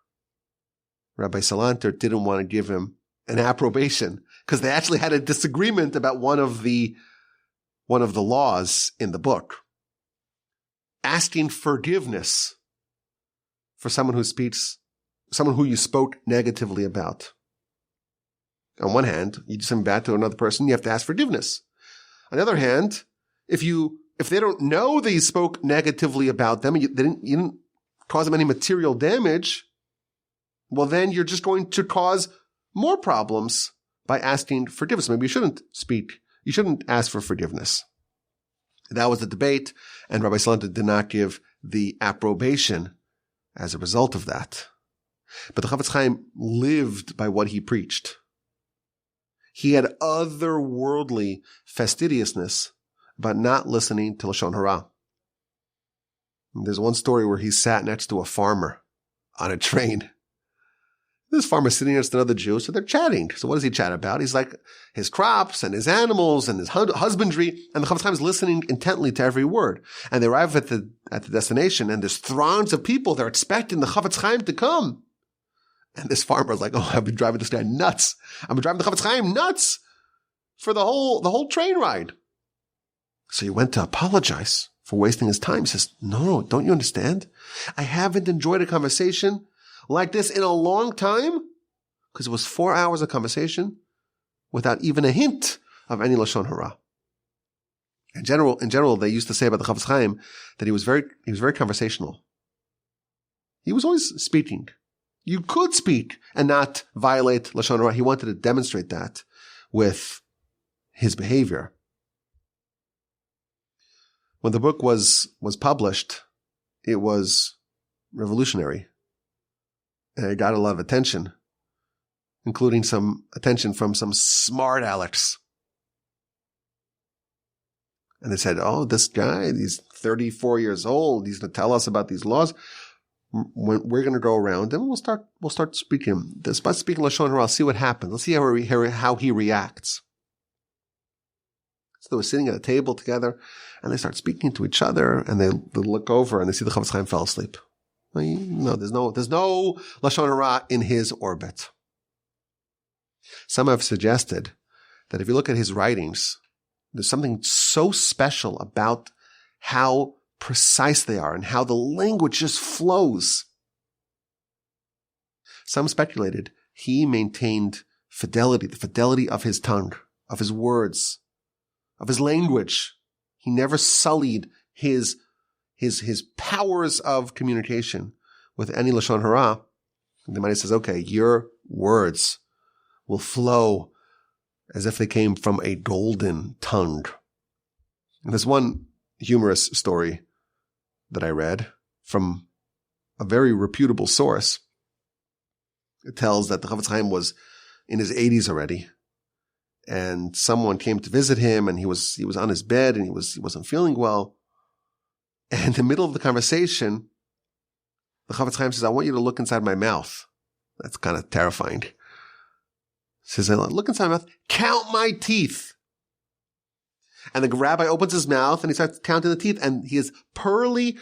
Rabbi Salanter didn't want to give him an approbation because they actually had a disagreement about one of the laws in the book. Asking forgiveness for someone who you spoke negatively about. On one hand, you do something bad to another person, you have to ask forgiveness. On the other hand, if they don't know that you spoke negatively about them, you didn't cause them any material damage, well, then you're just going to cause more problems by asking forgiveness. Maybe you shouldn't ask for forgiveness. That was the debate, and Rabbi Salanter did not give the approbation as a result of that. But the Chofetz Chaim lived by what he preached. He had otherworldly fastidiousness about not listening to Lashon Hara. There's one story where he sat next to a farmer on a train. This farmer's sitting next to another Jew, so they're chatting. So what does he chat about? He's like his crops and his animals and his husbandry, and the Chofetz Chaim is listening intently to every word. And they arrive at the destination, and there's throngs of people. They're expecting the Chofetz Chaim to come. And this farmer's like, "Oh, I've been driving this guy nuts. I've been driving the Chofetz Chaim nuts for the whole train ride." So he went to apologize for wasting his time. He says, "No, don't you understand? I haven't enjoyed a conversation like this in a long time," because it was 4 hours of conversation without even a hint of any Lashon Hara. In general, they used to say about the Chofetz Chaim that he was very conversational. He was always speaking. You could speak and not violate Lashon Hara. He wanted to demonstrate that with his behavior. When the book was published, it was revolutionary. And it got a lot of attention, including some attention from some smart Alex. And they said, oh, this guy, he's 34 years old. He's going to tell us about these laws. We're going to go around and we'll start speaking. Despite speaking Lashon Hara, see what happens. Let's see how he reacts. So they were sitting at a table together and they start speaking to each other and they look over and they see the Chofetz Chaim fell asleep. No, there's no Lashon Hara in his orbit. Some have suggested that if you look at his writings, there's something so special about how precise they are and how the language just flows. Some speculated he maintained fidelity, the fidelity of his tongue, of his words, of his language. He never sullied his powers of communication with any Lashon Hara. And the Meir says, okay, your words will flow as if they came from a golden tongue. And there's one humorous story that I read from a very reputable source. It tells that the Chofetz Chaim was in his 80s already, and someone came to visit him, and he was on his bed, and he wasn't feeling well. And in the middle of the conversation, the Chofetz Chaim says, I want you to look inside my mouth. That's kind of terrifying. He says, look inside my mouth, count my teeth. And the rabbi opens his mouth and he starts counting the teeth, and he has pearly,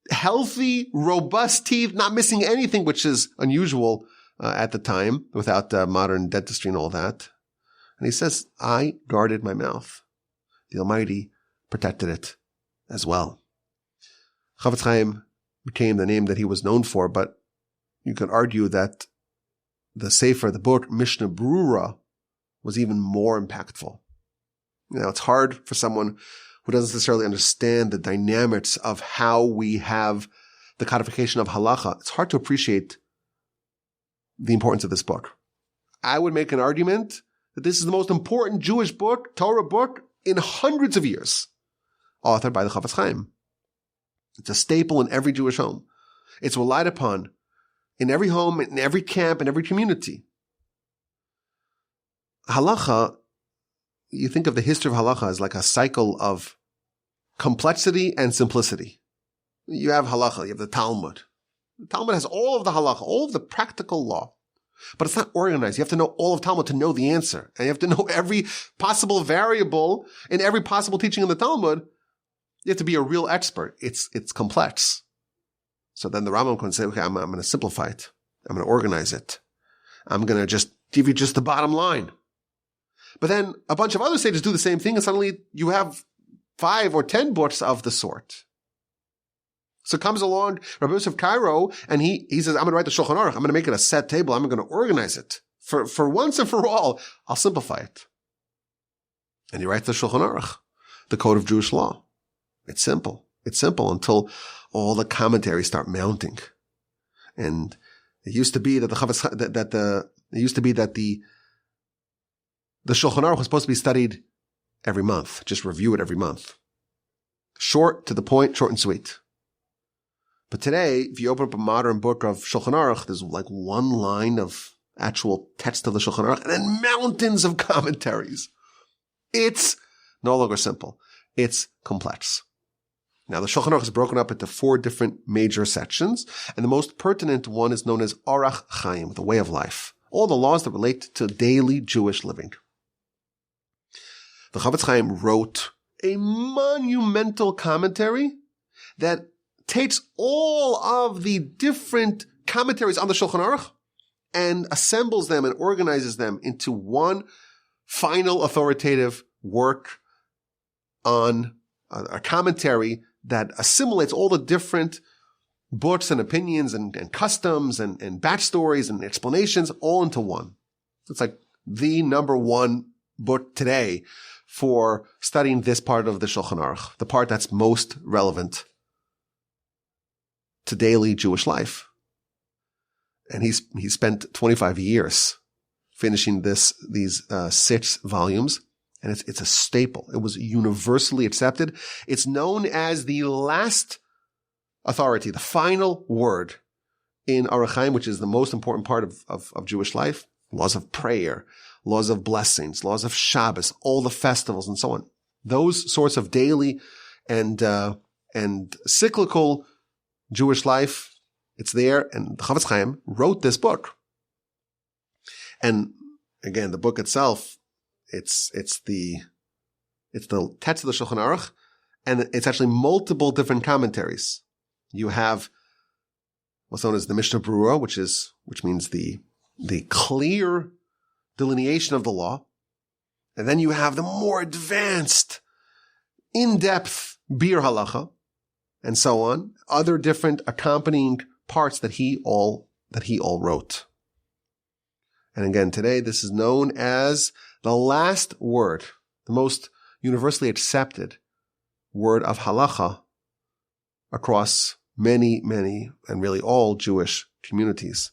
healthy, robust teeth, not missing anything, which is unusual at the time without modern dentistry and all that. And he says, I guarded my mouth. The Almighty protected it as well. Chofetz Chaim became the name that he was known for, but you could argue that the Sefer, the book Mishnah Berurah, was even more impactful. It's hard for someone who doesn't necessarily understand the dynamics of how we have the codification of halacha. It's hard to appreciate the importance of this book. I would make an argument that this is the most important Jewish book, Torah book, in hundreds of years, authored by the Chofetz Chaim. It's a staple in every Jewish home. It's relied upon in every home, in every camp, in every community. Halacha, you think of the history of halacha as like a cycle of complexity and simplicity. You have halacha, you have the Talmud. The Talmud has all of the halacha, all of the practical law. But it's not organized. You have to know all of Talmud to know the answer. And you have to know every possible variable in every possible teaching in the Talmud. You have to be a real expert. It's complex. So then the Rambam can say, okay, I'm going to simplify it. I'm going to organize it. I'm going to just give you just the bottom line. But then a bunch of other sages do the same thing, and suddenly you have 5 or 10 books of the sort. So comes along Rabbi of Cairo, and he says, I'm going to write the Shulchan Aruch. I'm going to make it a set table. I'm going to organize it. For once and for all, I'll simplify it. And he writes the Shulchan Aruch, the code of Jewish law. It's simple. It's simple until all the commentaries start mounting. And it used to be that the Shulchan Aruch was supposed to be studied every month. Just review it every month. Short, to the point, short and sweet. But today, if you open up a modern book of Shulchan Aruch, there's like one line of actual text of the Shulchan Aruch and then mountains of commentaries. It's no longer simple. It's complex. Now, the Shulchan Aruch is broken up into 4 different major sections, and the most pertinent one is known as Orach Chaim, the way of life. All the laws that relate to daily Jewish living. The Chofetz Chaim wrote a monumental commentary that takes all of the different commentaries on the Shulchan Aruch and assembles them and organizes them into one final authoritative work on a commentary that assimilates all the different books and opinions and customs and backstories and explanations all into one. It's like the number one book today for studying this part of the Shulchan Aruch, the part that's most relevant to daily Jewish life. And he spent 25 years finishing these 6 volumes. And it's a staple. It was universally accepted. It's known as the last authority, the final word in Orach Chaim, which is the most important part of Jewish life, laws of prayer, laws of blessings, laws of Shabbos, all the festivals and so on. Those sorts of daily and cyclical Jewish life, it's there, and the Chofetz Chaim wrote this book. And again, the book itself, it's the text of the Shulchan Aruch, and it's actually multiple different commentaries. You have what's known as the Mishnah Berurah, which means the clear delineation of the law. And then you have the more advanced, in-depth Bir Halacha, and so on, other different accompanying parts that he all wrote. And again, today this is known as the last word, the most universally accepted word of halacha across many, many, and really all Jewish communities.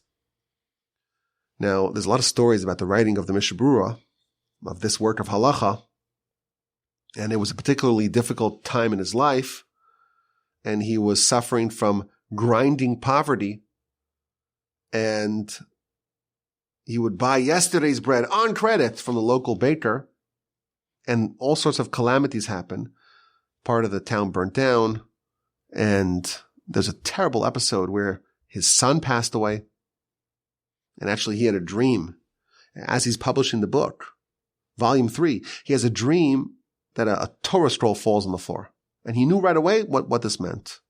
Now, there's a lot of stories about the writing of the Mishnah Berurah, of this work of halacha, and it was a particularly difficult time in his life, and he was suffering from grinding poverty, and he would buy yesterday's bread on credit from the local baker, and all sorts of calamities happen. Part of the town burnt down, and there's a terrible episode where his son passed away, and actually he had a dream. As he's publishing the book, volume 3, he has a dream that a Torah scroll falls on the floor. And he knew right away what this meant,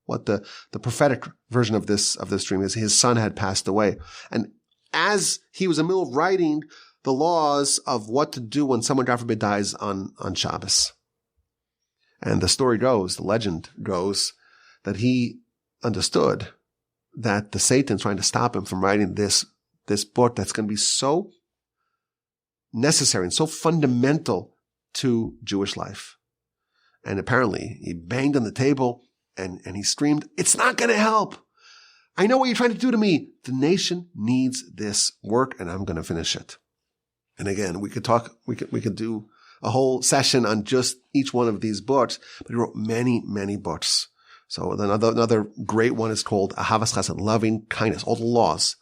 what the prophetic version of this dream is. His son had passed away. And as he was in the middle of writing the laws of what to do when someone, God forbid, dies on Shabbos. And the story goes, the legend goes, that he understood that the Satan's trying to stop him from writing this book that's going to be so necessary and so fundamental to Jewish life. And apparently he banged on the table and he screamed, "It's not going to help. I know what you're trying to do to me. The nation needs this work and I'm going to finish it." And again, we could do a whole session on just each one of these books, but he wrote many, many books. So another great one is called Ahavas Chesed, loving kindness, all the laws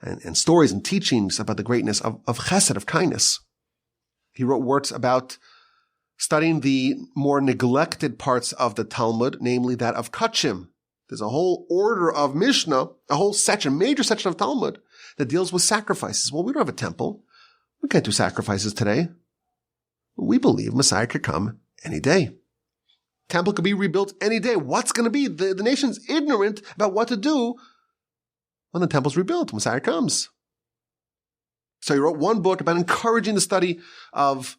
and stories and teachings about the greatness of chesed, of kindness. He wrote works about studying the more neglected parts of the Talmud, namely that of Kachim. There's a whole order of Mishnah, a whole section, major section of Talmud that deals with sacrifices. Well, we don't have a temple. We can't do sacrifices today. We believe Messiah could come any day. Temple could be rebuilt any day. What's going to be? The nation's ignorant about what to do when the temple's rebuilt, Messiah comes. So he wrote one book about encouraging the study of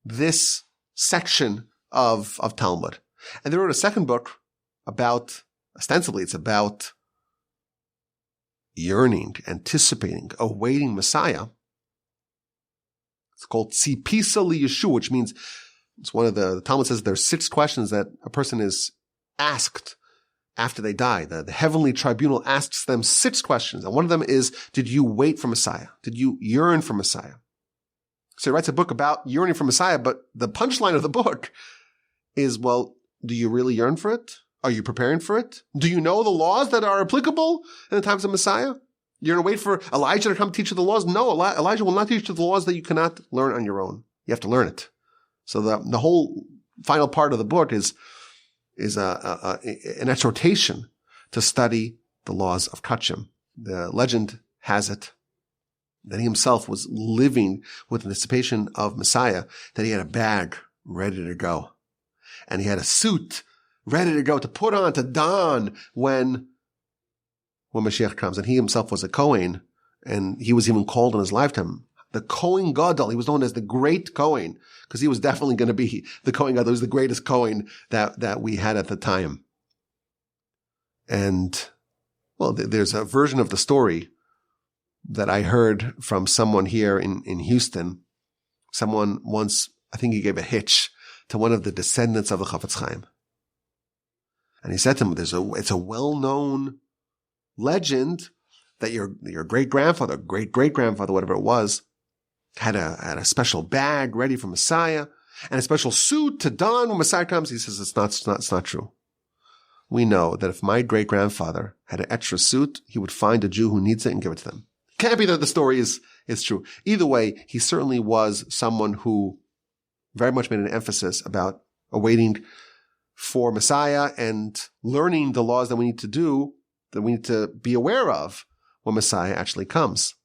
this section of Talmud. And they wrote a second book about, ostensibly it's about yearning, anticipating, awaiting Messiah. It's called Tzipisa Liyeshu, which means it's one of the Talmud says there's 6 questions that a person is asked after they die. The heavenly tribunal asks them 6 questions. And one of them is, did you wait for Messiah? Did you yearn for Messiah? So he writes a book about yearning for Messiah, but the punchline of the book is, well, do you really yearn for it? Are you preparing for it? Do you know the laws that are applicable in the times of Messiah? You're going to wait for Elijah to come teach you the laws? No, Elijah will not teach you the laws that you cannot learn on your own. You have to learn it. So the whole final part of the book is an exhortation to study the laws of Kachim. The legend has it that he himself was living with anticipation of Messiah, that he had a bag ready to go. And he had a suit ready to go, to put on, to don when Mashiach comes. And he himself was a Kohen, and he was even called in his lifetime the Kohen Gadol. He was known as the Great Kohen, because he was definitely going to be the Kohen Gadol. He was the greatest Kohen that we had at the time. And, well, there's a version of the story that I heard from someone here in Houston. Someone once, I think he gave a hitch to one of the descendants of the Chofetz Chaim. And he said to him, it's a well-known legend that your great-grandfather, great-great-grandfather, whatever it was, had a special bag ready for Messiah and a special suit to don when Messiah comes. He says, it's not true. we know that if my great-grandfather had an extra suit, he would find a Jew who needs it and give it to them. Can't be that the story is true. Either way, he certainly was someone who very much made an emphasis about awaiting for Messiah and learning the laws that we need to do, that we need to be aware of when Messiah actually comes.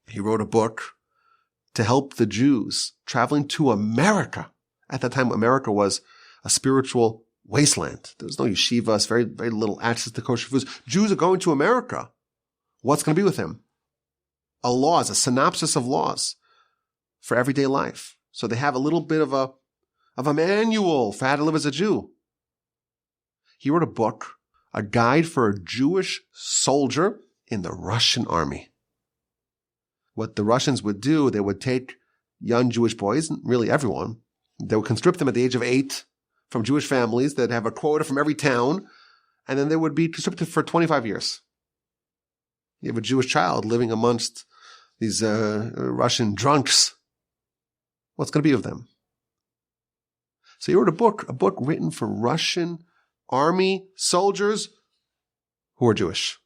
He wrote a book to help the Jews traveling to America. At that time, America was a spiritual wasteland. There was no yeshivas, very, very little access to kosher foods. Jews are going to America. What's going to be with them? A synopsis of laws for everyday life. So they have a little bit of a manual for how to live as a Jew. He wrote a book, a guide for a Jewish soldier in the Russian army. What the Russians would do, they would take young Jewish boys, really everyone, they would conscript them at the age of 8 from Jewish families that have a quota from every town, and then they would be conscripted for 25 years. You have a Jewish child living amongst these Russian drunks. What's going to be of them? So he wrote a book written for Russian army soldiers who are Jewish.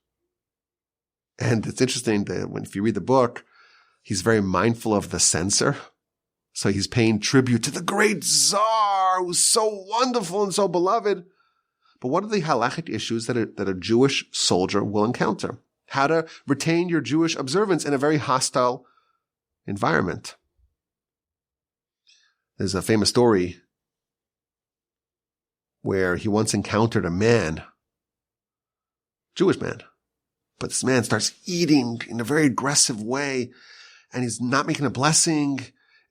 And it's interesting that if you read the book, he's very mindful of the censor. So he's paying tribute to the great Tsar, who's so wonderful and so beloved. But what are the halachic issues that a Jewish soldier will encounter? How to retain your Jewish observance in a very hostile environment. There's a famous story where he once encountered a man, Jewish man, but this man starts eating in a very aggressive way, and he's not making a blessing,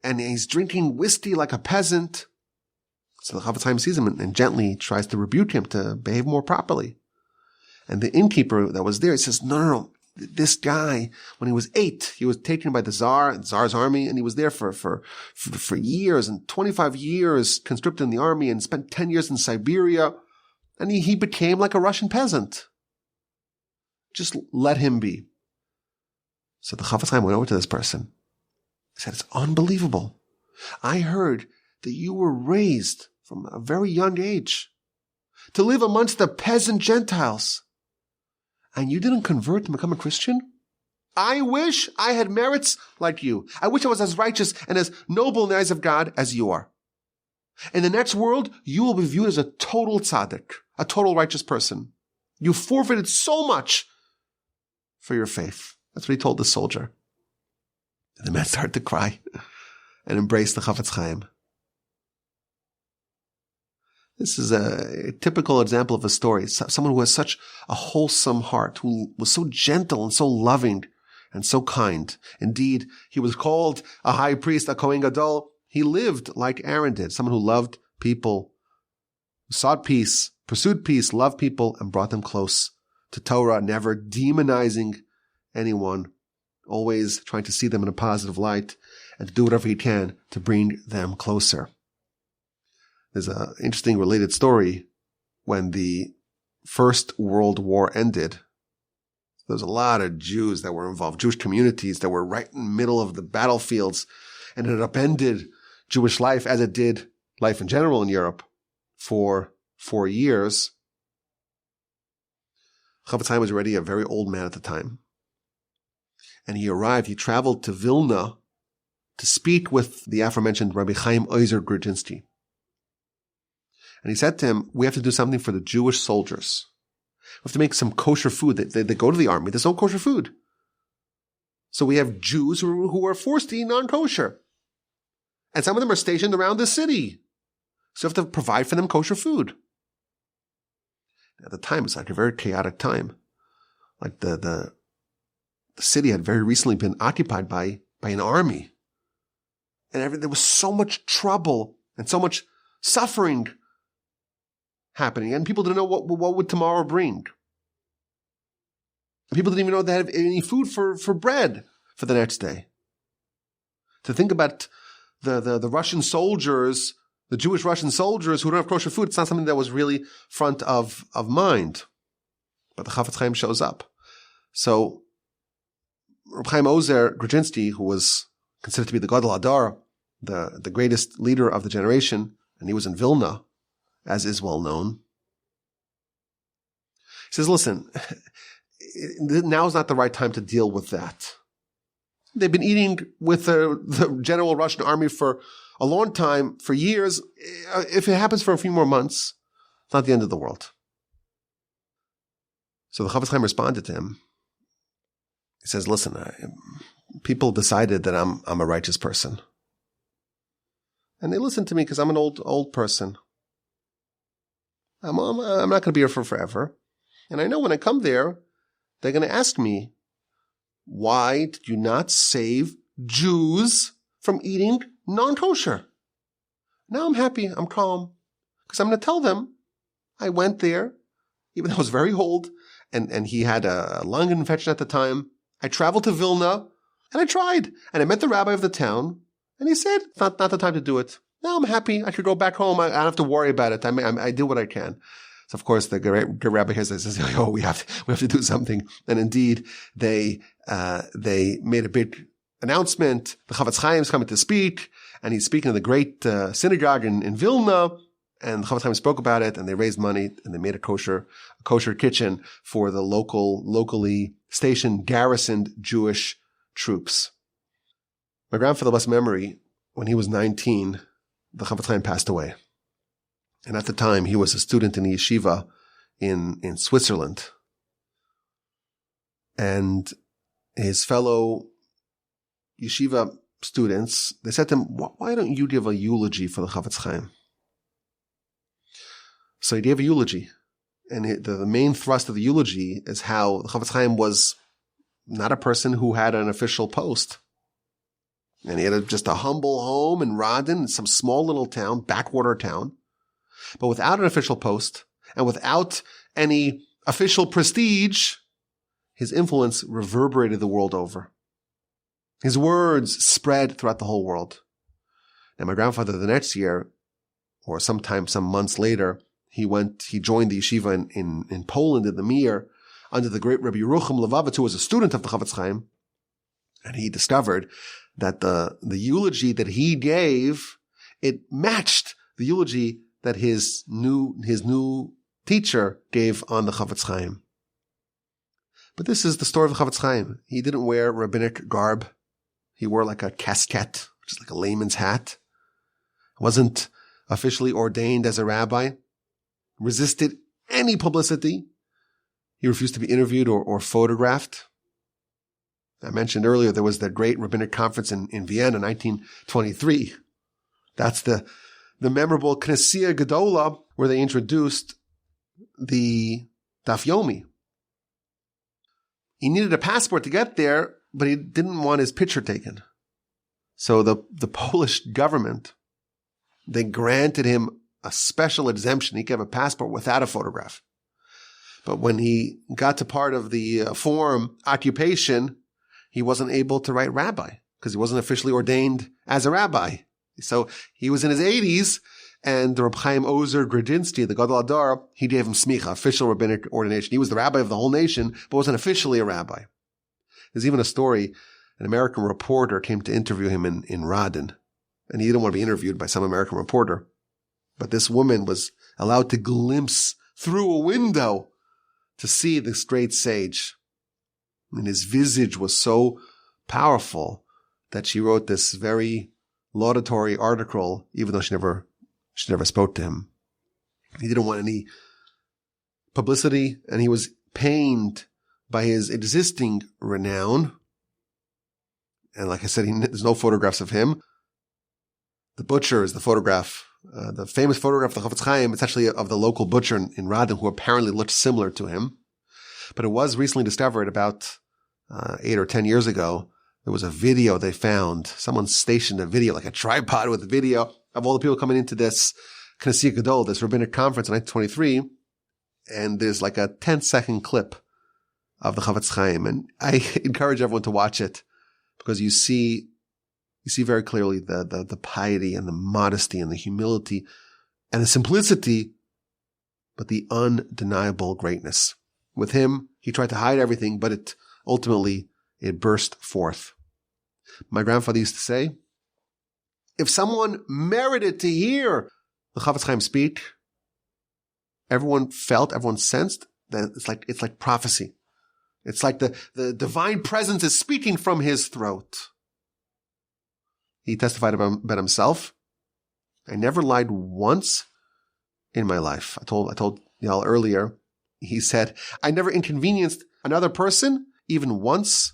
and he's drinking whiskey like a peasant. So the Chofetz Chaim sees him and gently tries to rebuke him to behave more properly. And the innkeeper that was there, he says, no. This guy, when he was 8, he was taken by the Tsar's army, and he was there for years, and 25 years conscripted in the army, and spent 10 years in Siberia, and he became like a Russian peasant. Just let him be. So the Chofetz Chaim went over to this person. He said, it's unbelievable. I heard that you were raised from a very young age to live amongst the peasant Gentiles. And you didn't convert and become a Christian? I wish I had merits like you. I wish I was as righteous and as noble in the eyes of God as you are. In the next world, you will be viewed as a total tzaddik, a total righteous person. You forfeited so much for your faith. That's what he told the soldier. And the man started to cry and embrace the Chofetz Chaim. This is a typical example of a story. Someone who has such a wholesome heart, who was so gentle and so loving and so kind. Indeed, he was called a high priest, a Kohen Gadol. He lived like Aaron did, someone who loved people, who sought peace, pursued peace, loved people, and brought them close to Torah, never demonizing anyone, always trying to see them in a positive light and to do whatever he can to bring them closer. There's an interesting related story. When the First World War ended, there was a lot of Jews that were involved, Jewish communities that were right in the middle of the battlefields, and it upended Jewish life as it did life in general in Europe for 4 years. Chofetz Chaim was already a very old man at the time. And he traveled to Vilna to speak with the aforementioned Rabbi Chaim Ozer Grudzinski. And he said to him, we have to do something for the Jewish soldiers. We have to make some kosher food. They go to the army. There's no kosher food. So we have Jews who are forced to eat non-kosher. And some of them are stationed around the city. So you have to provide for them kosher food. At the time, it's like a very chaotic time. Like the city had very recently been occupied by an army. And there was so much trouble and so much suffering happening, and people didn't know what would tomorrow bring. And people didn't even know they had any food for bread for the next day. To think about the Russian soldiers, the Jewish Russian soldiers who don't have kosher food, it's not something that was really front of mind. But the Chofetz Chaim shows up. So Reb Chaim Ozer Grudzinski, who was considered to be the Gadol Hador, the greatest leader of the generation, and he was in Vilna, as is well known. says, listen, now is not the right time to deal with that. They've been eating with the general Russian army for a long time, for years. If it happens for a few more months, it's not the end of the world. So the Chofetz Chaim responded to him. He says, listen, people decided that I'm a righteous person. And they listened to me because I'm an old person. I'm not going to be here for forever. And I know when I come there, they're going to ask me, why did you not save Jews from eating non-kosher? Now I'm happy, I'm calm, because I'm going to tell them I went there, even though I was very old, and he had a lung infection at the time. I traveled to Vilna, and I tried, and I met the rabbi of the town, and he said, it's not the time to do it. Now I'm happy, I could go back home, I don't have to worry about it, I did what I can. So of course the great rabbi here says, "Oh, we have to do something." And indeed, they made a big announcement. The Chofetz Chaim is coming to speak, and he's speaking in the great synagogue in Vilna. And the Chofetz Chaim spoke about it, and they raised money, and they made a kosher kitchen for the locally stationed, garrisoned Jewish troops. My grandfather, blessed memory, when he was 19, the Chofetz Chaim passed away. And at the time, he was a student in the yeshiva in Switzerland. And his fellow yeshiva students, they said to him, why don't you give a eulogy for the Chofetz Chaim? So he gave a eulogy. And the main thrust of the eulogy is how the Chofetz Chaim was not a person who had an official post. And he had just a humble home in Radin, some small little town, backwater town. But without an official post and without any official prestige, his influence reverberated the world over. His words spread throughout the whole world. And my grandfather, the next year, or some months later, he joined the yeshiva in Poland, in the Meir, under the great Rabbi Yerucham Levavitz, who was a student of the Chofetz Chaim. And he discovered that the eulogy that he gave, it matched the eulogy that his new teacher gave on the Chofetz Chaim. But this is the story of the Chofetz Chaim. He didn't wear rabbinic garb. He wore like a casquette, which is like a layman's hat. Wasn't officially ordained as a rabbi. Resisted any publicity. He refused to be interviewed or photographed. I mentioned earlier there was that great rabbinic conference in Vienna in 1923. That's the memorable Knessia Gedola, where they introduced the Daf Yomi. He needed a passport to get there, but he didn't want his picture taken. So the Polish government, they granted him a special exemption. He could have a passport without a photograph. But when he got to part of the form occupation, he wasn't able to write rabbi because he wasn't officially ordained as a rabbi. So he was in his 80s, and the Reb Chaim Ozer Grudzinski, the Gadol Adar, he gave him smicha, official rabbinic ordination. He was the rabbi of the whole nation, but wasn't officially a rabbi. There's even a story, an American reporter came to interview him in Radin, and he didn't want to be interviewed by some American reporter. But this woman was allowed to glimpse through a window to see this great sage. And his visage was so powerful that she wrote this very laudatory article, even though she never spoke to him. He didn't want any publicity, and he was pained by his existing renown. And like I said, there's no photographs of him. The butcher is the photograph, the famous photograph of the Chofetz Chaim. It's actually of the local butcher in Radin who apparently looked similar to him. But it was recently discovered about 8 or 10 years ago. There was a video they found. Someone stationed a video, like a tripod with a video of all the people coming into this Knessia Gadol, this rabbinic conference in 1923. And there's like a 10-second clip of the Chofetz Chaim. And I encourage everyone to watch it because you see very clearly the piety and the modesty and the humility and the simplicity, but the undeniable greatness. With him, he tried to hide everything, but it ultimately burst forth. My grandfather used to say, if someone merited to hear the Chofetz Chaim speak, everyone sensed It's like prophecy. It's like the divine presence is speaking from his throat. He testified about himself. I never lied once in my life. I told y'all earlier. He said, I never inconvenienced another person even once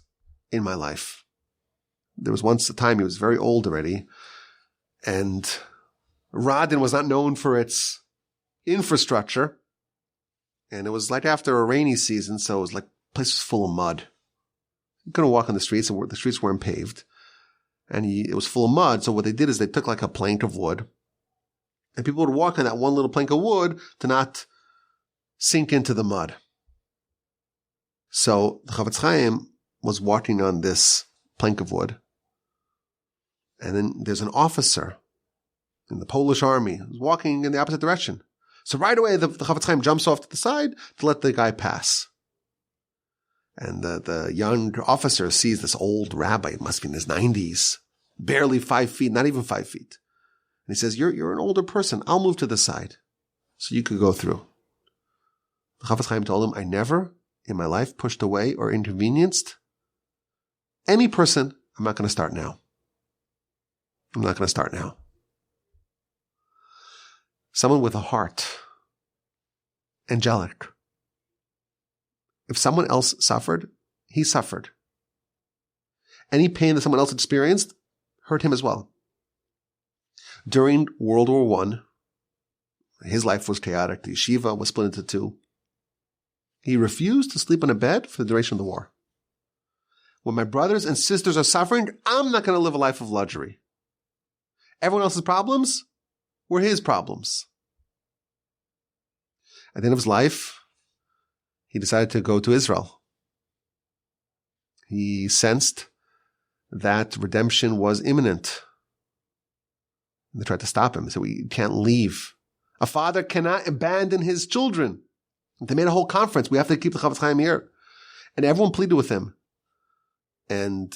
in my life. There was once a time he was very old already, and Radin was not known for its infrastructure. And it was like after a rainy season, so it was like the place was full of mud. You couldn't walk on the streets, and the streets weren't paved. And it was full of mud, so what they did is they took like a plank of wood, and people would walk on that one little plank of wood to not sink into the mud. So the Chofetz Chaim was walking on this plank of wood, and then there's an officer in the Polish army who's walking in the opposite direction. So right away, the Chofetz Chaim jumps off to the side to let the guy pass. And the young officer sees this old rabbi, it must be in his 90s, barely 5 feet, not even 5 feet. And he says, you're an older person. I'll move to the side so you could go through. The Chofetz Chaim told him, I never in my life pushed away or inconvenienced any person. I'm not going to start now. I'm not going to start now. Someone with a heart, angelic. If someone else suffered, he suffered. Any pain that someone else experienced hurt him as well. During World War I, his life was chaotic. The yeshiva was split into two. He refused to sleep on a bed for the duration of the war. When my brothers and sisters are suffering, I'm not going to live a life of luxury. Everyone else's problems were his problems. At the end of his life, he decided to go to Israel. He sensed that redemption was imminent. They tried to stop him. They said, we can't leave. A father cannot abandon his children. They made a whole conference. We have to keep the Chofetz Chaim here. And everyone pleaded with him. And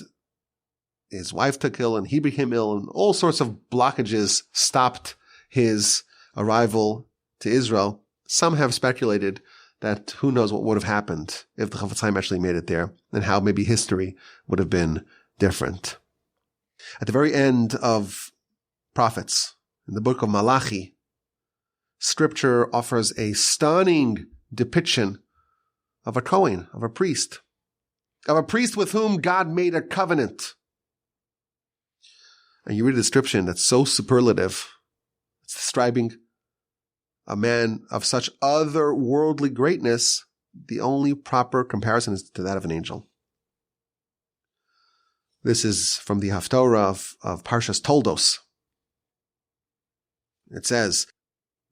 his wife took ill and he became ill, and all sorts of blockages stopped his arrival to Israel. Some have speculated that who knows what would have happened if the Chofetz Chaim actually made it there, and how maybe history would have been different. At the very end of Prophets, in the book of Malachi, Scripture offers a stunning depiction of a Kohen, of a priest with whom God made a covenant. And you read a description that's so superlative. It's describing a man of such otherworldly greatness. The only proper comparison is to that of an angel. This is from the Haftorah of Parshas Toldos. It says,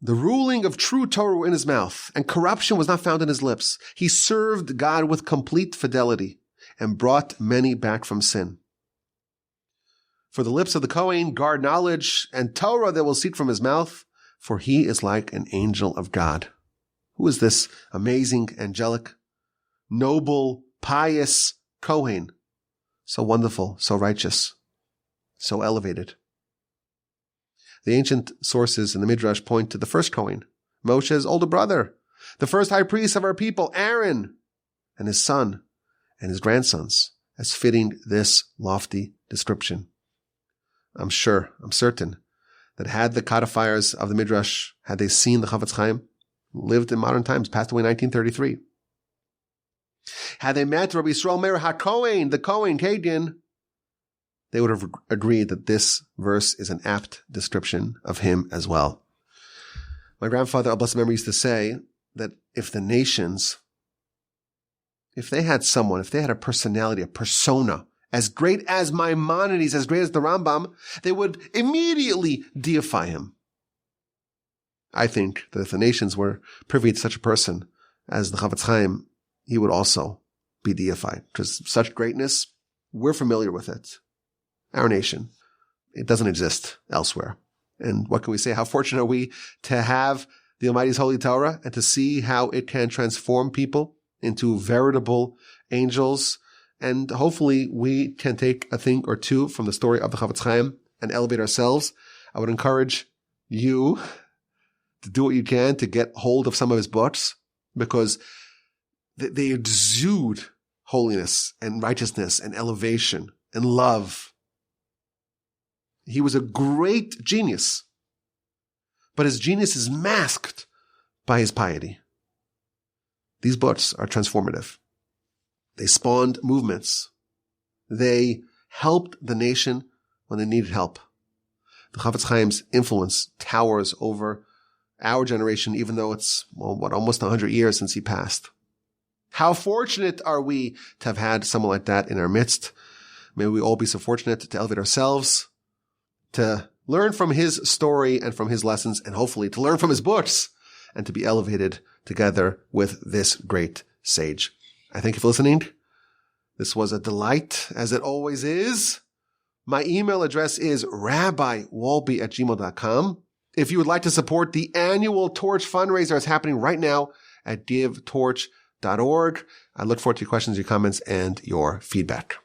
the ruling of true Torah were in his mouth, and corruption was not found in his lips. He served God with complete fidelity and brought many back from sin. For the lips of the Kohen guard knowledge, and Torah they will seek from his mouth, for he is like an angel of God. Who is this amazing, angelic, noble, pious Kohen? So wonderful, so righteous, so elevated. The ancient sources in the Midrash point to the first Kohen, Moshe's older brother, the first high priest of our people, Aaron, and his son and his grandsons, as fitting this lofty description. I'm certain, that had the codifiers of the Midrash, had they seen the Chofetz Chaim, lived in modern times, passed away in 1933. Had they met Rabbi Yisrael Meir Hakohen, the Kohen, Kagan, they would have agreed that this verse is an apt description of him as well. My grandfather, blessed memory, used to say that if the nations, if they had a personality, a persona, as great as Maimonides, as great as the Rambam, they would immediately deify him. I think that if the nations were privy to such a person as the Chofetz Chaim, he would also be deified. Because such greatness, we're familiar with it. Our nation. It doesn't exist elsewhere. And what can we say? How fortunate are we to have the Almighty's Holy Torah and to see how it can transform people into veritable angels. And hopefully we can take a thing or two from the story of the Chofetz Chaim and elevate ourselves. I would encourage you to do what you can to get hold of some of his books, because They exude holiness and righteousness and elevation and love. He was a great genius, but his genius is masked by his piety. These books are transformative. They spawned movements. They helped the nation when they needed help. The Chofetz Chaim's influence towers over our generation, even though it's, almost 100 years since he passed. How fortunate are we to have had someone like that in our midst? May we all be so fortunate to elevate ourselves, to learn from his story and from his lessons, and hopefully to learn from his books, and to be elevated together with this great sage. I thank you for listening. This was a delight, as it always is. My email address is rabbiwalby@gmail.com. If you would like to support the annual Torch fundraiser, it's happening right now at givetorch.org. I look forward to your questions, your comments, and your feedback.